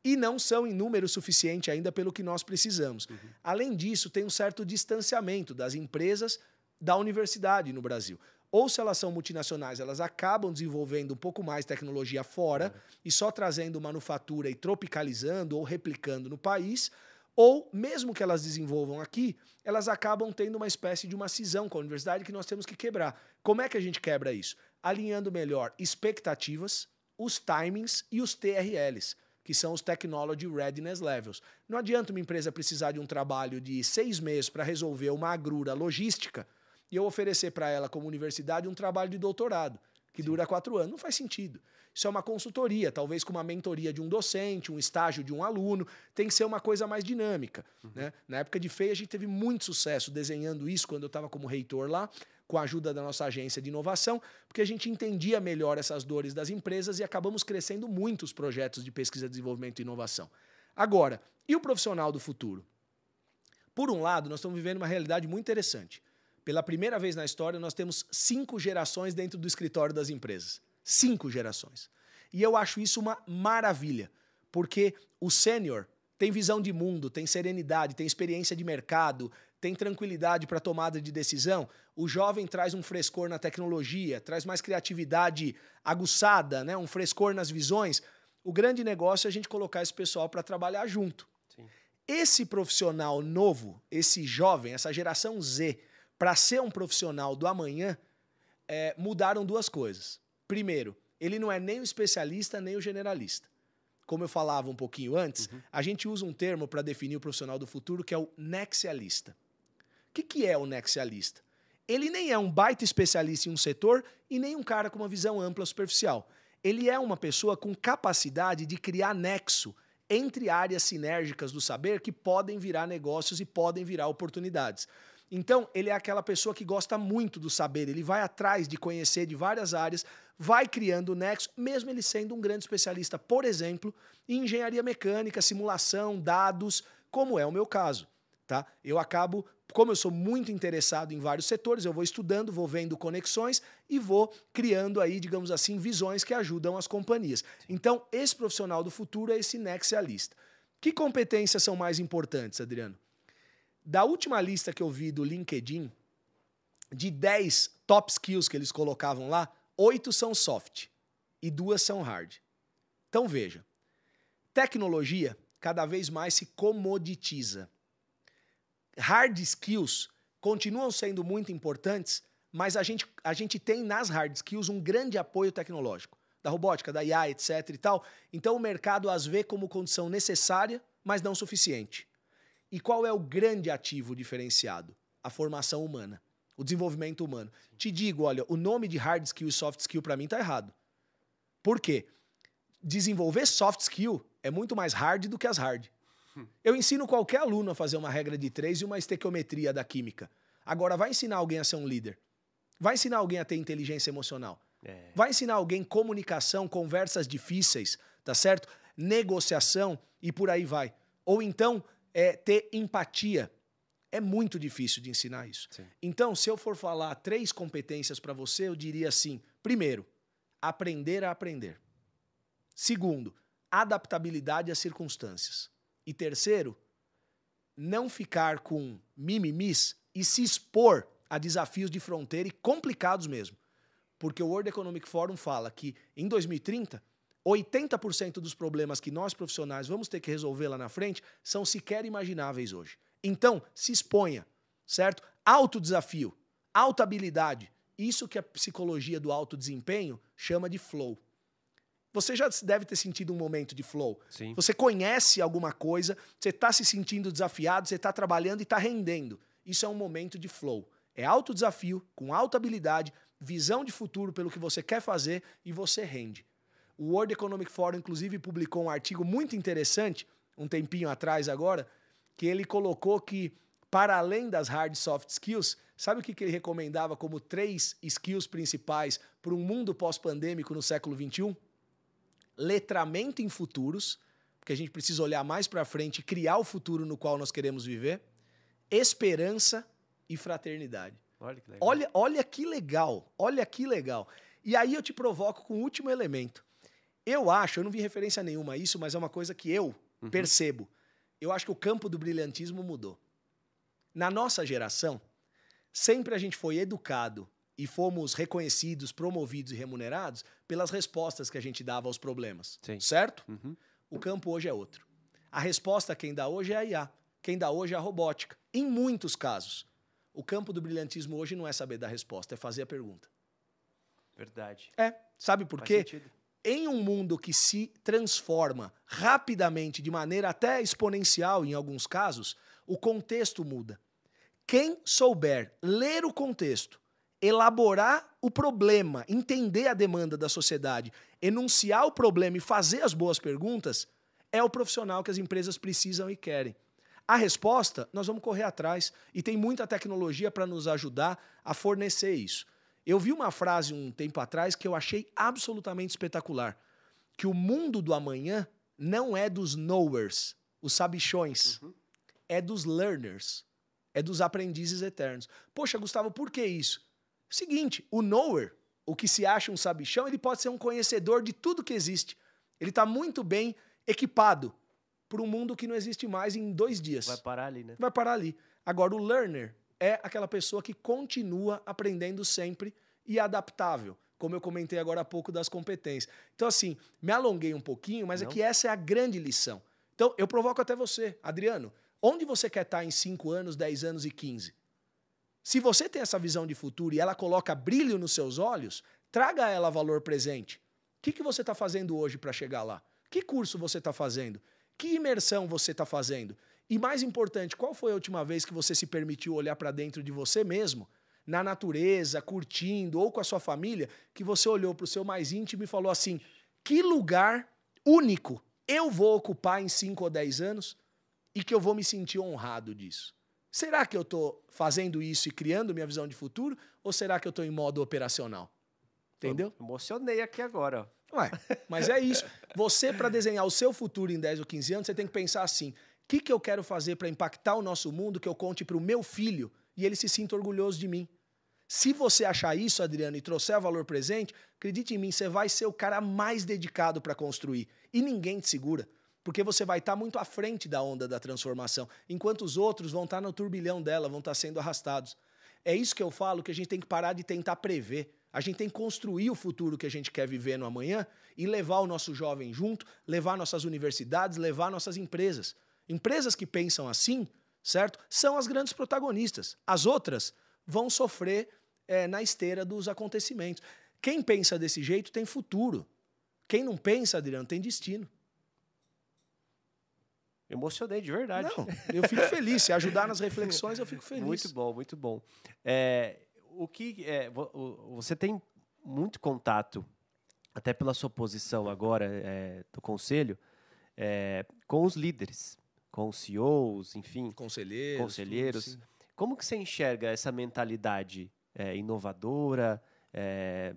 E não são em número suficiente ainda pelo que nós precisamos. Uhum. Além disso, tem um certo distanciamento das empresas da universidade no Brasil. Ou se elas são multinacionais, elas acabam desenvolvendo um pouco mais tecnologia fora e só trazendo manufatura e tropicalizando ou replicando no país, ou mesmo que elas desenvolvam aqui, elas acabam tendo uma espécie de uma cisão com a universidade que nós temos que quebrar. Como é que a gente quebra isso? Alinhando melhor expectativas, os timings e os TRLs, que são os Technology Readiness Levels. Não adianta uma empresa precisar de um trabalho de 6 meses para resolver uma agrura logística e eu oferecer para ela, como universidade, um trabalho de doutorado, que dura 4 anos. Não faz sentido. Isso é uma consultoria, talvez com uma mentoria de um docente, um estágio de um aluno. Tem que ser uma coisa mais dinâmica. Uhum. Né? Na época de FEI, a gente teve muito sucesso desenhando isso quando eu estava como reitor lá, com a ajuda da nossa agência de inovação, porque a gente entendia melhor essas dores das empresas e acabamos crescendo muitos projetos de pesquisa, desenvolvimento e inovação. Agora, e o profissional do futuro? Por um lado, nós estamos vivendo uma realidade muito interessante. Pela primeira vez na história, nós temos 5 gerações dentro do escritório das empresas. 5 gerações. E eu acho isso uma maravilha, porque o sênior tem visão de mundo, tem serenidade, tem experiência de mercado, tem tranquilidade para tomada de decisão. O jovem traz um frescor na tecnologia, traz mais criatividade aguçada, né? Um frescor nas visões. O grande negócio é a gente colocar esse pessoal para trabalhar junto. Sim. Esse profissional novo, esse jovem, essa geração Z, para ser um profissional do amanhã, mudaram 2 coisas. Primeiro, ele não é nem o especialista, nem o generalista. Como eu falava um pouquinho antes, a gente usa um termo para definir o profissional do futuro que é o nexialista. O que é o nexialista? Ele nem é um baita especialista em um setor e nem um cara com uma visão ampla superficial. Ele é uma pessoa com capacidade de criar nexo entre áreas sinérgicas do saber que podem virar negócios e podem virar oportunidades. Então, ele é aquela pessoa que gosta muito do saber, ele vai atrás de conhecer de várias áreas, vai criando nexo, mesmo ele sendo um grande especialista, por exemplo, em engenharia mecânica, simulação, dados, como é o meu caso. Tá? Eu acabo, como eu sou muito interessado em vários setores, eu vou estudando, vou vendo conexões e vou criando aí, digamos assim, visões que ajudam as companhias. Então, esse profissional do futuro é esse nexialista. Que competências são mais importantes, Adriano? Da última lista que eu vi do LinkedIn, de 10 top skills que eles colocavam lá, 8 são soft e 2 são hard. Então veja, tecnologia cada vez mais se comoditiza. Hard skills continuam sendo muito importantes, mas a gente tem nas hard skills um grande apoio tecnológico, da robótica, da IA, etc. e tal. Então o mercado as vê como condição necessária, mas não suficiente. E qual é o grande ativo diferenciado? A formação humana, o desenvolvimento humano. Sim. Te digo, olha, o nome de hard skill e soft skill para mim tá errado. Por quê? Desenvolver soft skill é muito mais hard do que as hard. Eu ensino qualquer aluno a fazer uma regra de 3 e uma estequiometria da química. Agora, vai ensinar alguém a ser um líder? Vai ensinar alguém a ter inteligência emocional? Vai ensinar alguém comunicação, conversas difíceis, tá certo? Negociação e por aí vai. Ou então, ter empatia. É muito difícil de ensinar isso. Sim. Então, se eu for falar 3 competências para você, eu diria assim, primeiro, aprender a aprender. Segundo, adaptabilidade às circunstâncias. E terceiro, não ficar com mimimis e se expor a desafios de fronteira e complicados mesmo. Porque o World Economic Forum fala que em 2030, 80% dos problemas que nós profissionais vamos ter que resolver lá na frente são sequer imagináveis hoje. Então, se exponha, certo? Alto desafio, alta habilidade. Isso que a psicologia do alto desempenho chama de flow. Você já deve ter sentido um momento de flow. Sim. Você conhece alguma coisa, você está se sentindo desafiado, você está trabalhando e está rendendo. Isso é um momento de flow. É alto desafio, com alta habilidade, visão de futuro pelo que você quer fazer e você rende. O World Economic Forum, inclusive, publicou um artigo muito interessante, um tempinho atrás agora, que ele colocou que, para além das hard e soft skills, sabe o que ele recomendava como 3 skills principais para um mundo pós-pandêmico no século XXI? Letramento em futuros, porque a gente precisa olhar mais para frente e criar o futuro no qual nós queremos viver, esperança e fraternidade. Olha que legal. Olha que legal, olha que legal. E aí eu te provoco com o último elemento. Eu não vi referência nenhuma a isso, mas é uma coisa que eu percebo. Eu acho que o campo do brilhantismo mudou. Na nossa geração, sempre a gente foi educado e fomos reconhecidos, promovidos e remunerados pelas respostas que a gente dava aos problemas. Sim. Certo? O campo hoje é outro. A resposta quem dá hoje é a IA. Quem dá hoje é a robótica. Em muitos casos. O campo do brilhantismo hoje não é saber dar resposta, é fazer a pergunta. Verdade. Sabe por quê? Sentido. Em um mundo que se transforma rapidamente, de maneira até exponencial em alguns casos, o contexto muda. Quem souber ler o contexto, elaborar o problema, entender a demanda da sociedade, enunciar o problema e fazer as boas perguntas, é o profissional que as empresas precisam e querem. A resposta, nós vamos correr atrás. E tem muita tecnologia para nos ajudar a fornecer isso. Eu vi uma frase um tempo atrás que eu achei absolutamente espetacular. Que o mundo do amanhã não é dos knowers, os sabichões. É dos learners. É dos aprendizes eternos. Poxa, Gustavo, por que isso? Seguinte, o knower, o que se acha um sabichão, ele pode ser um conhecedor de tudo que existe. Ele está muito bem equipado para um mundo que não existe mais em 2 dias. Vai parar ali, né? Vai parar ali. Agora, o learner é aquela pessoa que continua aprendendo sempre e adaptável, como eu comentei agora há pouco das competências. Então, assim, me alonguei um pouquinho, mas é que essa é a grande lição. Então, eu provoco até você, Adriano, onde você quer estar em 5 anos, 10 anos e 15? Se você tem essa visão de futuro e ela coloca brilho nos seus olhos, traga a ela valor presente. O que você está fazendo hoje para chegar lá? Que curso você está fazendo? Que imersão você está fazendo? E mais importante, qual foi a última vez que você se permitiu olhar para dentro de você mesmo, na natureza, curtindo, ou com a sua família, que você olhou para o seu mais íntimo e falou assim, que lugar único eu vou ocupar em 5 ou 10 anos e que eu vou me sentir honrado disso? Será que eu estou fazendo isso e criando minha visão de futuro, ou será que eu estou em modo operacional? Entendeu? Eu emocionei aqui agora. Ué, mas é isso. Você, para desenhar o seu futuro em 10 ou 15 anos, você tem que pensar assim, o que eu quero fazer para impactar o nosso mundo, que eu conte para o meu filho e ele se sinta orgulhoso de mim? Se você achar isso, Adriano, e trouxer valor presente, acredite em mim, você vai ser o cara mais dedicado para construir. E ninguém te segura. Porque você vai estar muito à frente da onda da transformação, enquanto os outros vão estar no turbilhão dela, vão estar sendo arrastados. É isso que eu falo, que a gente tem que parar de tentar prever. A gente tem que construir o futuro que a gente quer viver no amanhã e levar o nosso jovem junto, levar nossas universidades, levar nossas empresas. Empresas que pensam assim, certo? São as grandes protagonistas. As outras vão sofrer na esteira dos acontecimentos. Quem pensa desse jeito tem futuro. Quem não pensa, Adriano, tem destino. Emocionei de verdade. Não, eu fico feliz. Se ajudar nas reflexões, eu fico feliz. Muito bom, muito bom. Você tem muito contato, até pela sua posição agora do conselho, com os líderes, com os CEOs, enfim. Conselheiros. Tudo, como que você enxerga essa mentalidade inovadora,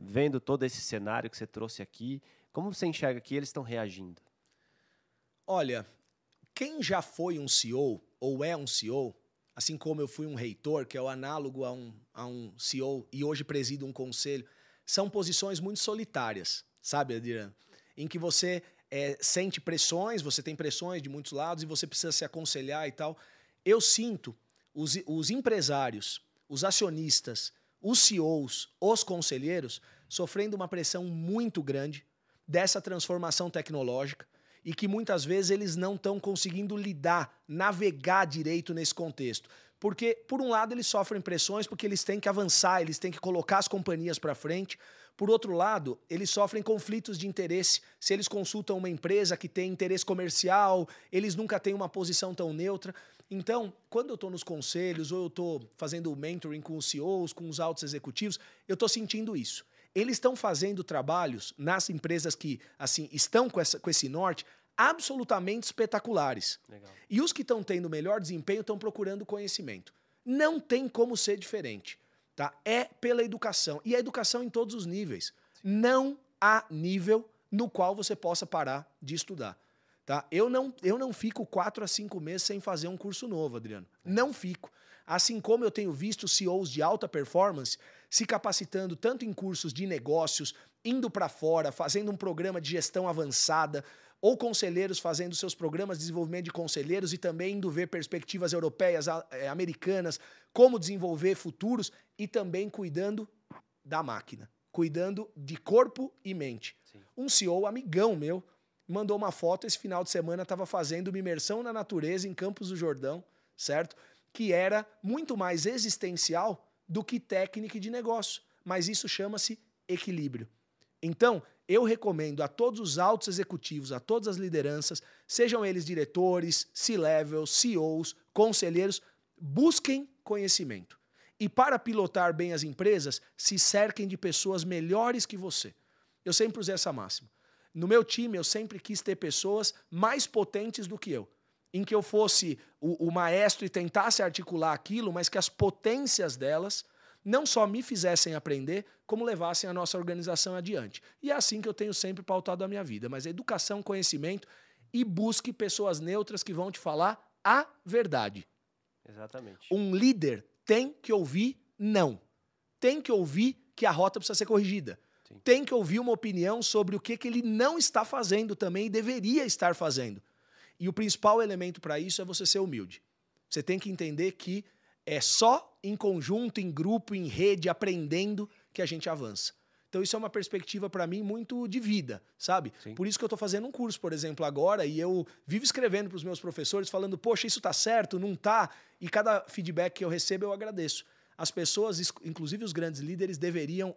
vendo todo esse cenário que você trouxe aqui? Como você enxerga que eles estão reagindo? Olha, quem já foi um CEO ou é um CEO, assim como eu fui um reitor, que é o análogo a um CEO e hoje presido um conselho, são posições muito solitárias, sabe, Adriano? Em que você sente pressões, você tem pressões de muitos lados e você precisa se aconselhar e tal. Eu sinto os empresários, os acionistas, os CEOs, os conselheiros, sofrendo uma pressão muito grande dessa transformação tecnológica, e que muitas vezes eles não estão conseguindo lidar, navegar direito nesse contexto. Porque, por um lado, eles sofrem pressões porque eles têm que avançar, eles têm que colocar as companhias para frente. Por outro lado, eles sofrem conflitos de interesse. Se eles consultam uma empresa que tem interesse comercial, eles nunca têm uma posição tão neutra. Então, quando eu estou nos conselhos ou eu estou fazendo mentoring com os CEOs, com os altos executivos, eu estou sentindo isso. Eles estão fazendo trabalhos nas empresas que assim estão com esse norte absolutamente espetaculares. Legal. E os que estão tendo melhor desempenho estão procurando conhecimento. Não tem como ser diferente. Tá? É pela educação. E a educação em todos os níveis. Não há nível no qual você possa parar de estudar. Tá? Eu não fico 4 a 5 meses sem fazer um curso novo, Adriano. Não fico. Assim como eu tenho visto CEOs de alta performance se capacitando tanto em cursos de negócios, indo para fora, fazendo um programa de gestão avançada, ou conselheiros fazendo seus programas de desenvolvimento de conselheiros e também indo ver perspectivas europeias, americanas, como desenvolver futuros e também cuidando da máquina, cuidando de corpo e mente. Sim. Um CEO amigão meu mandou uma foto, esse final de semana estava fazendo uma imersão na natureza em Campos do Jordão, certo? Que era muito mais existencial do que técnica e de negócio. Mas isso chama-se equilíbrio. Então, eu recomendo a todos os altos executivos, a todas as lideranças, sejam eles diretores, C-level, CEOs, conselheiros, busquem conhecimento. E para pilotar bem as empresas, se cerquem de pessoas melhores que você. Eu sempre usei essa máxima. No meu time, eu sempre quis ter pessoas mais potentes do que eu. em que eu fosse o maestro e tentasse articular aquilo, mas que as potências delas não só me fizessem aprender, como levassem a nossa organização adiante. E é assim que eu tenho sempre pautado a minha vida. Mas educação, conhecimento e busque pessoas neutras que vão te falar a verdade. Exatamente. Um líder tem que ouvir não. Tem que ouvir que a rota precisa ser corrigida. Sim. Tem que ouvir uma opinião sobre o que ele não está fazendo também e deveria estar fazendo. E o principal elemento para isso é você ser humilde. Você tem que entender que é só em conjunto, em grupo, em rede, aprendendo que a gente avança. Então isso é uma perspectiva para mim muito de vida, sabe? Sim. Por isso que eu estou fazendo um curso, por exemplo, agora, e eu vivo escrevendo para os meus professores, falando, poxa, isso está certo, não está? E cada feedback que eu recebo eu agradeço. As pessoas, inclusive os grandes líderes, deveriam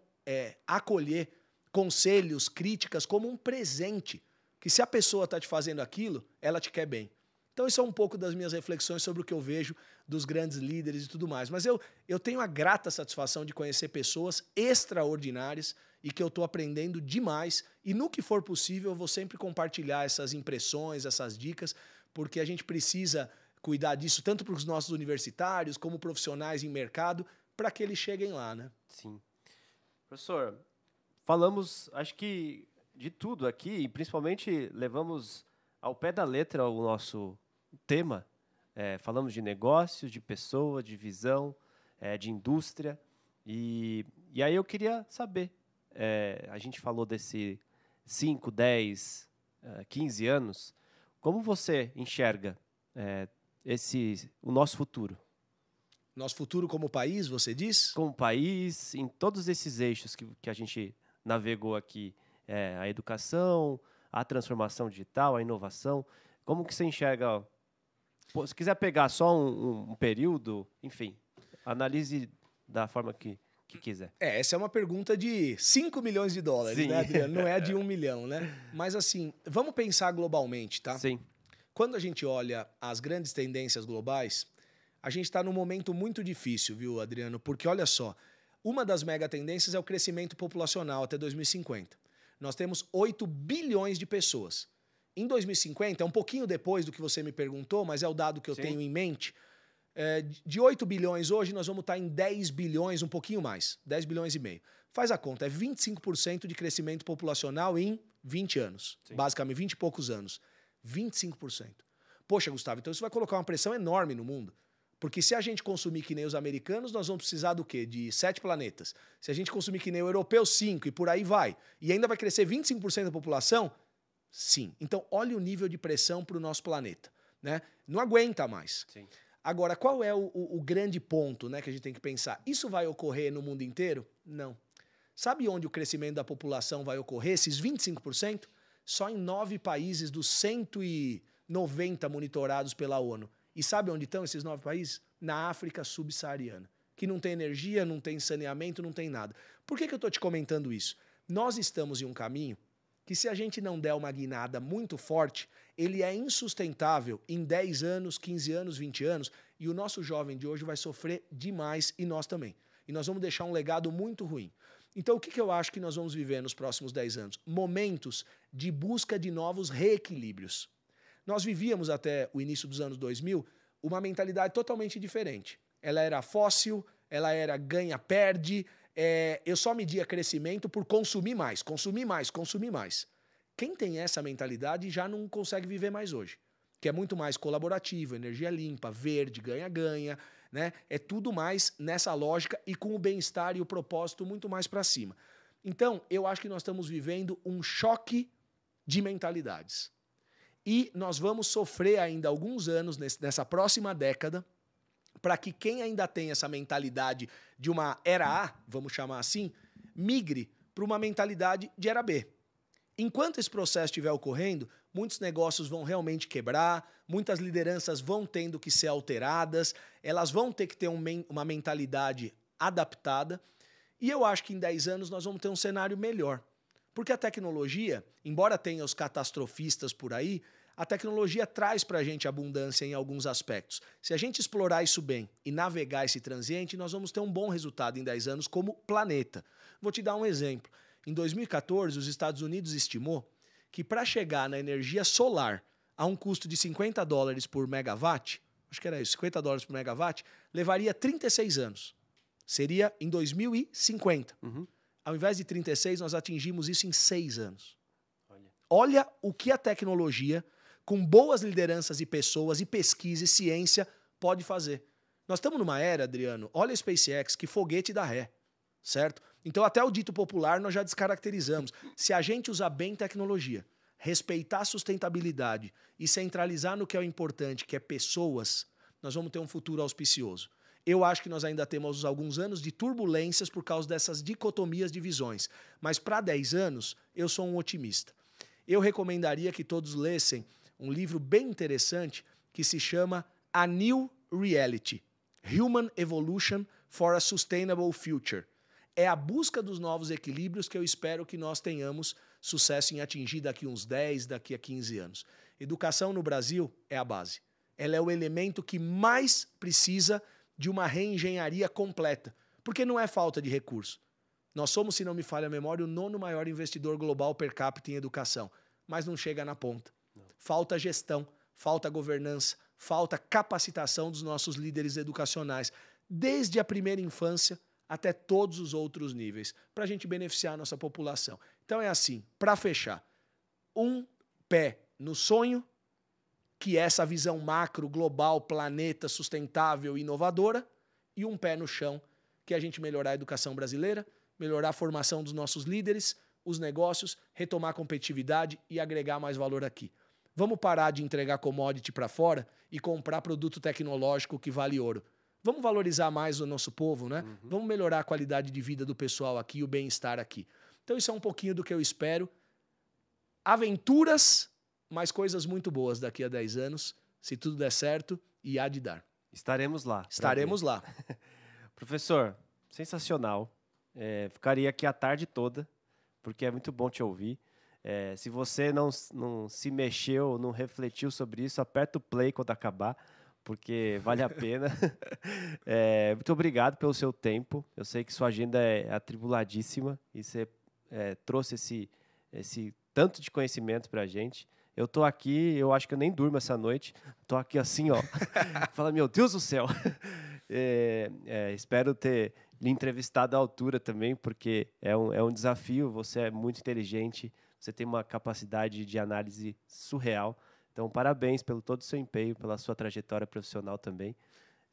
acolher conselhos, críticas como um presente, que se a pessoa está te fazendo aquilo, ela te quer bem. Então isso é um pouco das minhas reflexões sobre o que eu vejo dos grandes líderes e tudo mais. Mas eu tenho a grata satisfação de conhecer pessoas extraordinárias e que eu estou aprendendo demais. E no que for possível, eu vou sempre compartilhar essas impressões, essas dicas, porque a gente precisa cuidar disso tanto para os nossos universitários como profissionais em mercado, para que eles cheguem lá, né? Sim. Professor, falamos, acho que de tudo aqui, e principalmente levamos ao pé da letra o nosso tema. Falamos de negócios, de pessoa, de visão, de indústria. E aí eu queria saber, a gente falou desse 5, 10, 15 anos, como você enxerga o nosso futuro? Nosso futuro como país, você diz? Como país, em todos esses eixos que a gente navegou aqui, a educação, a transformação digital, a inovação, como que você enxerga? Se quiser pegar só um período, enfim, analise da forma que quiser. Essa é uma pergunta de 5 milhões de dólares, Sim. Né, Adriano? Não é de 1 milhão, né? Mas assim, vamos pensar globalmente, tá? Sim. Quando a gente olha as grandes tendências globais, a gente está num momento muito difícil, viu, Adriano? Porque olha só, uma das mega tendências é o crescimento populacional até 2050. Nós temos 8 bilhões de pessoas. Em 2050, é um pouquinho depois do que você me perguntou, mas é o dado que eu tenho em mente. De 8 bilhões hoje, nós vamos estar em 10 bilhões, um pouquinho mais, 10 bilhões e meio. Faz a conta, é 25% de crescimento populacional em 20 anos. Sim. Basicamente, 20 e poucos anos. 25%. Poxa, Gustavo, então isso vai colocar uma pressão enorme no mundo. Porque se a gente consumir que nem os americanos, nós vamos precisar do quê? De 7 planetas. Se a gente consumir que nem o europeu, 5, e por aí vai. E ainda vai crescer 25% da população? Sim. Então, olha o nível de pressão para o nosso planeta. Né? Não aguenta mais. Sim. Agora, qual é o grande ponto, né, que a gente tem que pensar? Isso vai ocorrer no mundo inteiro? Não. Sabe onde o crescimento da população vai ocorrer, esses 25%? Só em 9 países dos 190 monitorados pela ONU. E sabe onde estão esses 9 países? Na África subsaariana, que não tem energia, não tem saneamento, não tem nada. Por que eu estou te comentando isso? Nós estamos em um caminho que, se a gente não der uma guinada muito forte, ele é insustentável em 10 anos, 15 anos, 20 anos, e o nosso jovem de hoje vai sofrer demais, e nós também. E nós vamos deixar um legado muito ruim. Então, o que eu acho que nós vamos viver nos próximos 10 anos? Momentos de busca de novos reequilíbrios. Nós vivíamos até o início dos anos 2000 uma mentalidade totalmente diferente. Ela era fóssil, ela era ganha-perde, eu só media crescimento por consumir mais, consumir mais, consumir mais. Quem tem essa mentalidade já não consegue viver mais hoje, que é muito mais colaborativo, energia limpa, verde, ganha-ganha, né? É tudo mais nessa lógica e com o bem-estar e o propósito muito mais para cima. Então, eu acho que nós estamos vivendo um choque de mentalidades. E nós vamos sofrer ainda alguns anos nessa próxima década para que quem ainda tem essa mentalidade de uma era A, vamos chamar assim, migre para uma mentalidade de era B. Enquanto esse processo estiver ocorrendo, muitos negócios vão realmente quebrar, muitas lideranças vão tendo que ser alteradas, elas vão ter que ter uma mentalidade adaptada, e eu acho que em 10 anos nós vamos ter um cenário melhor. Porque a tecnologia, embora tenha os catastrofistas por aí, a tecnologia traz para a gente abundância em alguns aspectos. Se a gente explorar isso bem e navegar esse transiente, nós vamos ter um bom resultado em 10 anos como planeta. Vou te dar um exemplo. Em 2014, os Estados Unidos estimou que para chegar na energia solar a um custo de $50 por megawatt, acho que era isso, $50 por megawatt, levaria 36 anos. Seria em 2050. Ao invés de 36, nós atingimos isso em 6 anos. Olha o que a tecnologia, com boas lideranças e pessoas, e pesquisa e ciência, pode fazer. Nós estamos numa era, Adriano, olha a SpaceX, que foguete dá ré, certo? Então até o dito popular nós já descaracterizamos. Se a gente usar bem tecnologia, respeitar a sustentabilidade e centralizar no que é o importante, que é pessoas, nós vamos ter um futuro auspicioso. Eu acho que nós ainda temos alguns anos de turbulências por causa dessas dicotomias de visões. Mas para 10 anos, eu sou um otimista. Eu recomendaria que todos lessem um livro bem interessante que se chama A New Reality, Human Evolution for a Sustainable Future. É a busca dos novos equilíbrios que eu espero que nós tenhamos sucesso em atingir daqui a uns 10, daqui a 15 anos. Educação no Brasil é a base. Ela é o elemento que mais precisa de uma reengenharia completa, porque não é falta de recurso. Nós somos, se não me falha a memória, o 9º maior investidor global per capita em educação, mas não chega na ponta. Não. Falta gestão, falta governança, falta capacitação dos nossos líderes educacionais, desde a primeira infância até todos os outros níveis, para a gente beneficiar a nossa população. Então é assim, para fechar, um pé no sonho, que é essa visão macro, global, planeta, sustentável e inovadora, e um pé no chão, que é a gente melhorar a educação brasileira, melhorar a formação dos nossos líderes, os negócios, retomar a competitividade e agregar mais valor aqui. Vamos parar de entregar commodity para fora e comprar produto tecnológico que vale ouro. Vamos valorizar mais o nosso povo, né? Vamos melhorar a qualidade de vida do pessoal aqui e o bem-estar aqui. Então isso é um pouquinho do que eu espero. Aventuras, mas coisas muito boas daqui a 10 anos, se tudo der certo, e há de dar. Estaremos lá. Estaremos lá. Professor, sensacional. Ficaria aqui a tarde toda, porque é muito bom te ouvir. Se você não se mexeu, não refletiu sobre isso, aperta o play quando acabar, porque vale a pena. Muito obrigado pelo seu tempo. Eu sei que sua agenda é atribuladíssima e você trouxe esse tanto de conhecimento para a gente. Eu tô aqui, eu acho que eu nem durmo essa noite. Tô aqui assim, ó. Fala, meu Deus do céu. Espero ter lhe entrevistado à altura também, porque é um desafio. Você é muito inteligente, você tem uma capacidade de análise surreal. Então, parabéns pelo todo o seu empenho, pela sua trajetória profissional também.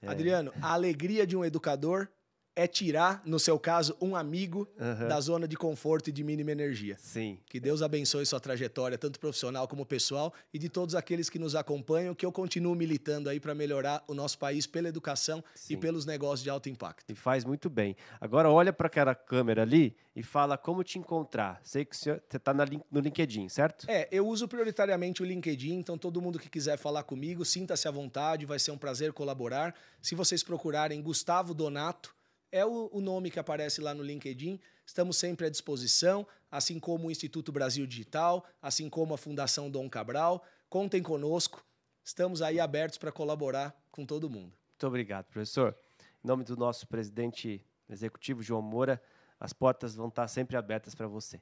Adriano, a alegria de um educador é tirar, no seu caso, um amigo da zona de conforto e de mínima energia. Sim. Que Deus abençoe sua trajetória, tanto profissional como pessoal, e de todos aqueles que nos acompanham, que eu continuo militando aí para melhorar o nosso país pela educação e pelos negócios de alto impacto. E faz muito bem. Agora olha para aquela câmera ali e fala como te encontrar. Sei que você está no LinkedIn, certo? Eu uso prioritariamente o LinkedIn, então todo mundo que quiser falar comigo, sinta-se à vontade, vai ser um prazer colaborar. Se vocês procurarem Gustavo Donato, é o nome que aparece lá no LinkedIn. Estamos sempre à disposição, assim como o Instituto Brasil Digital, assim como a Fundação Dom Cabral. Contem conosco, estamos aí abertos para colaborar com todo mundo. Muito obrigado, professor. Em nome do nosso presidente executivo, João Moura, as portas vão estar sempre abertas para você.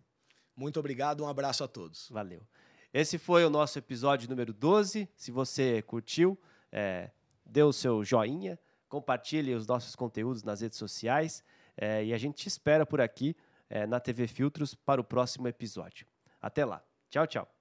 Muito obrigado, um abraço a todos. Valeu. Esse foi o nosso episódio número 12. Se você curtiu, dê o seu joinha, compartilhe os nossos conteúdos nas redes sociais e a gente te espera por aqui na TV Filtros para o próximo episódio. Até lá. Tchau, tchau.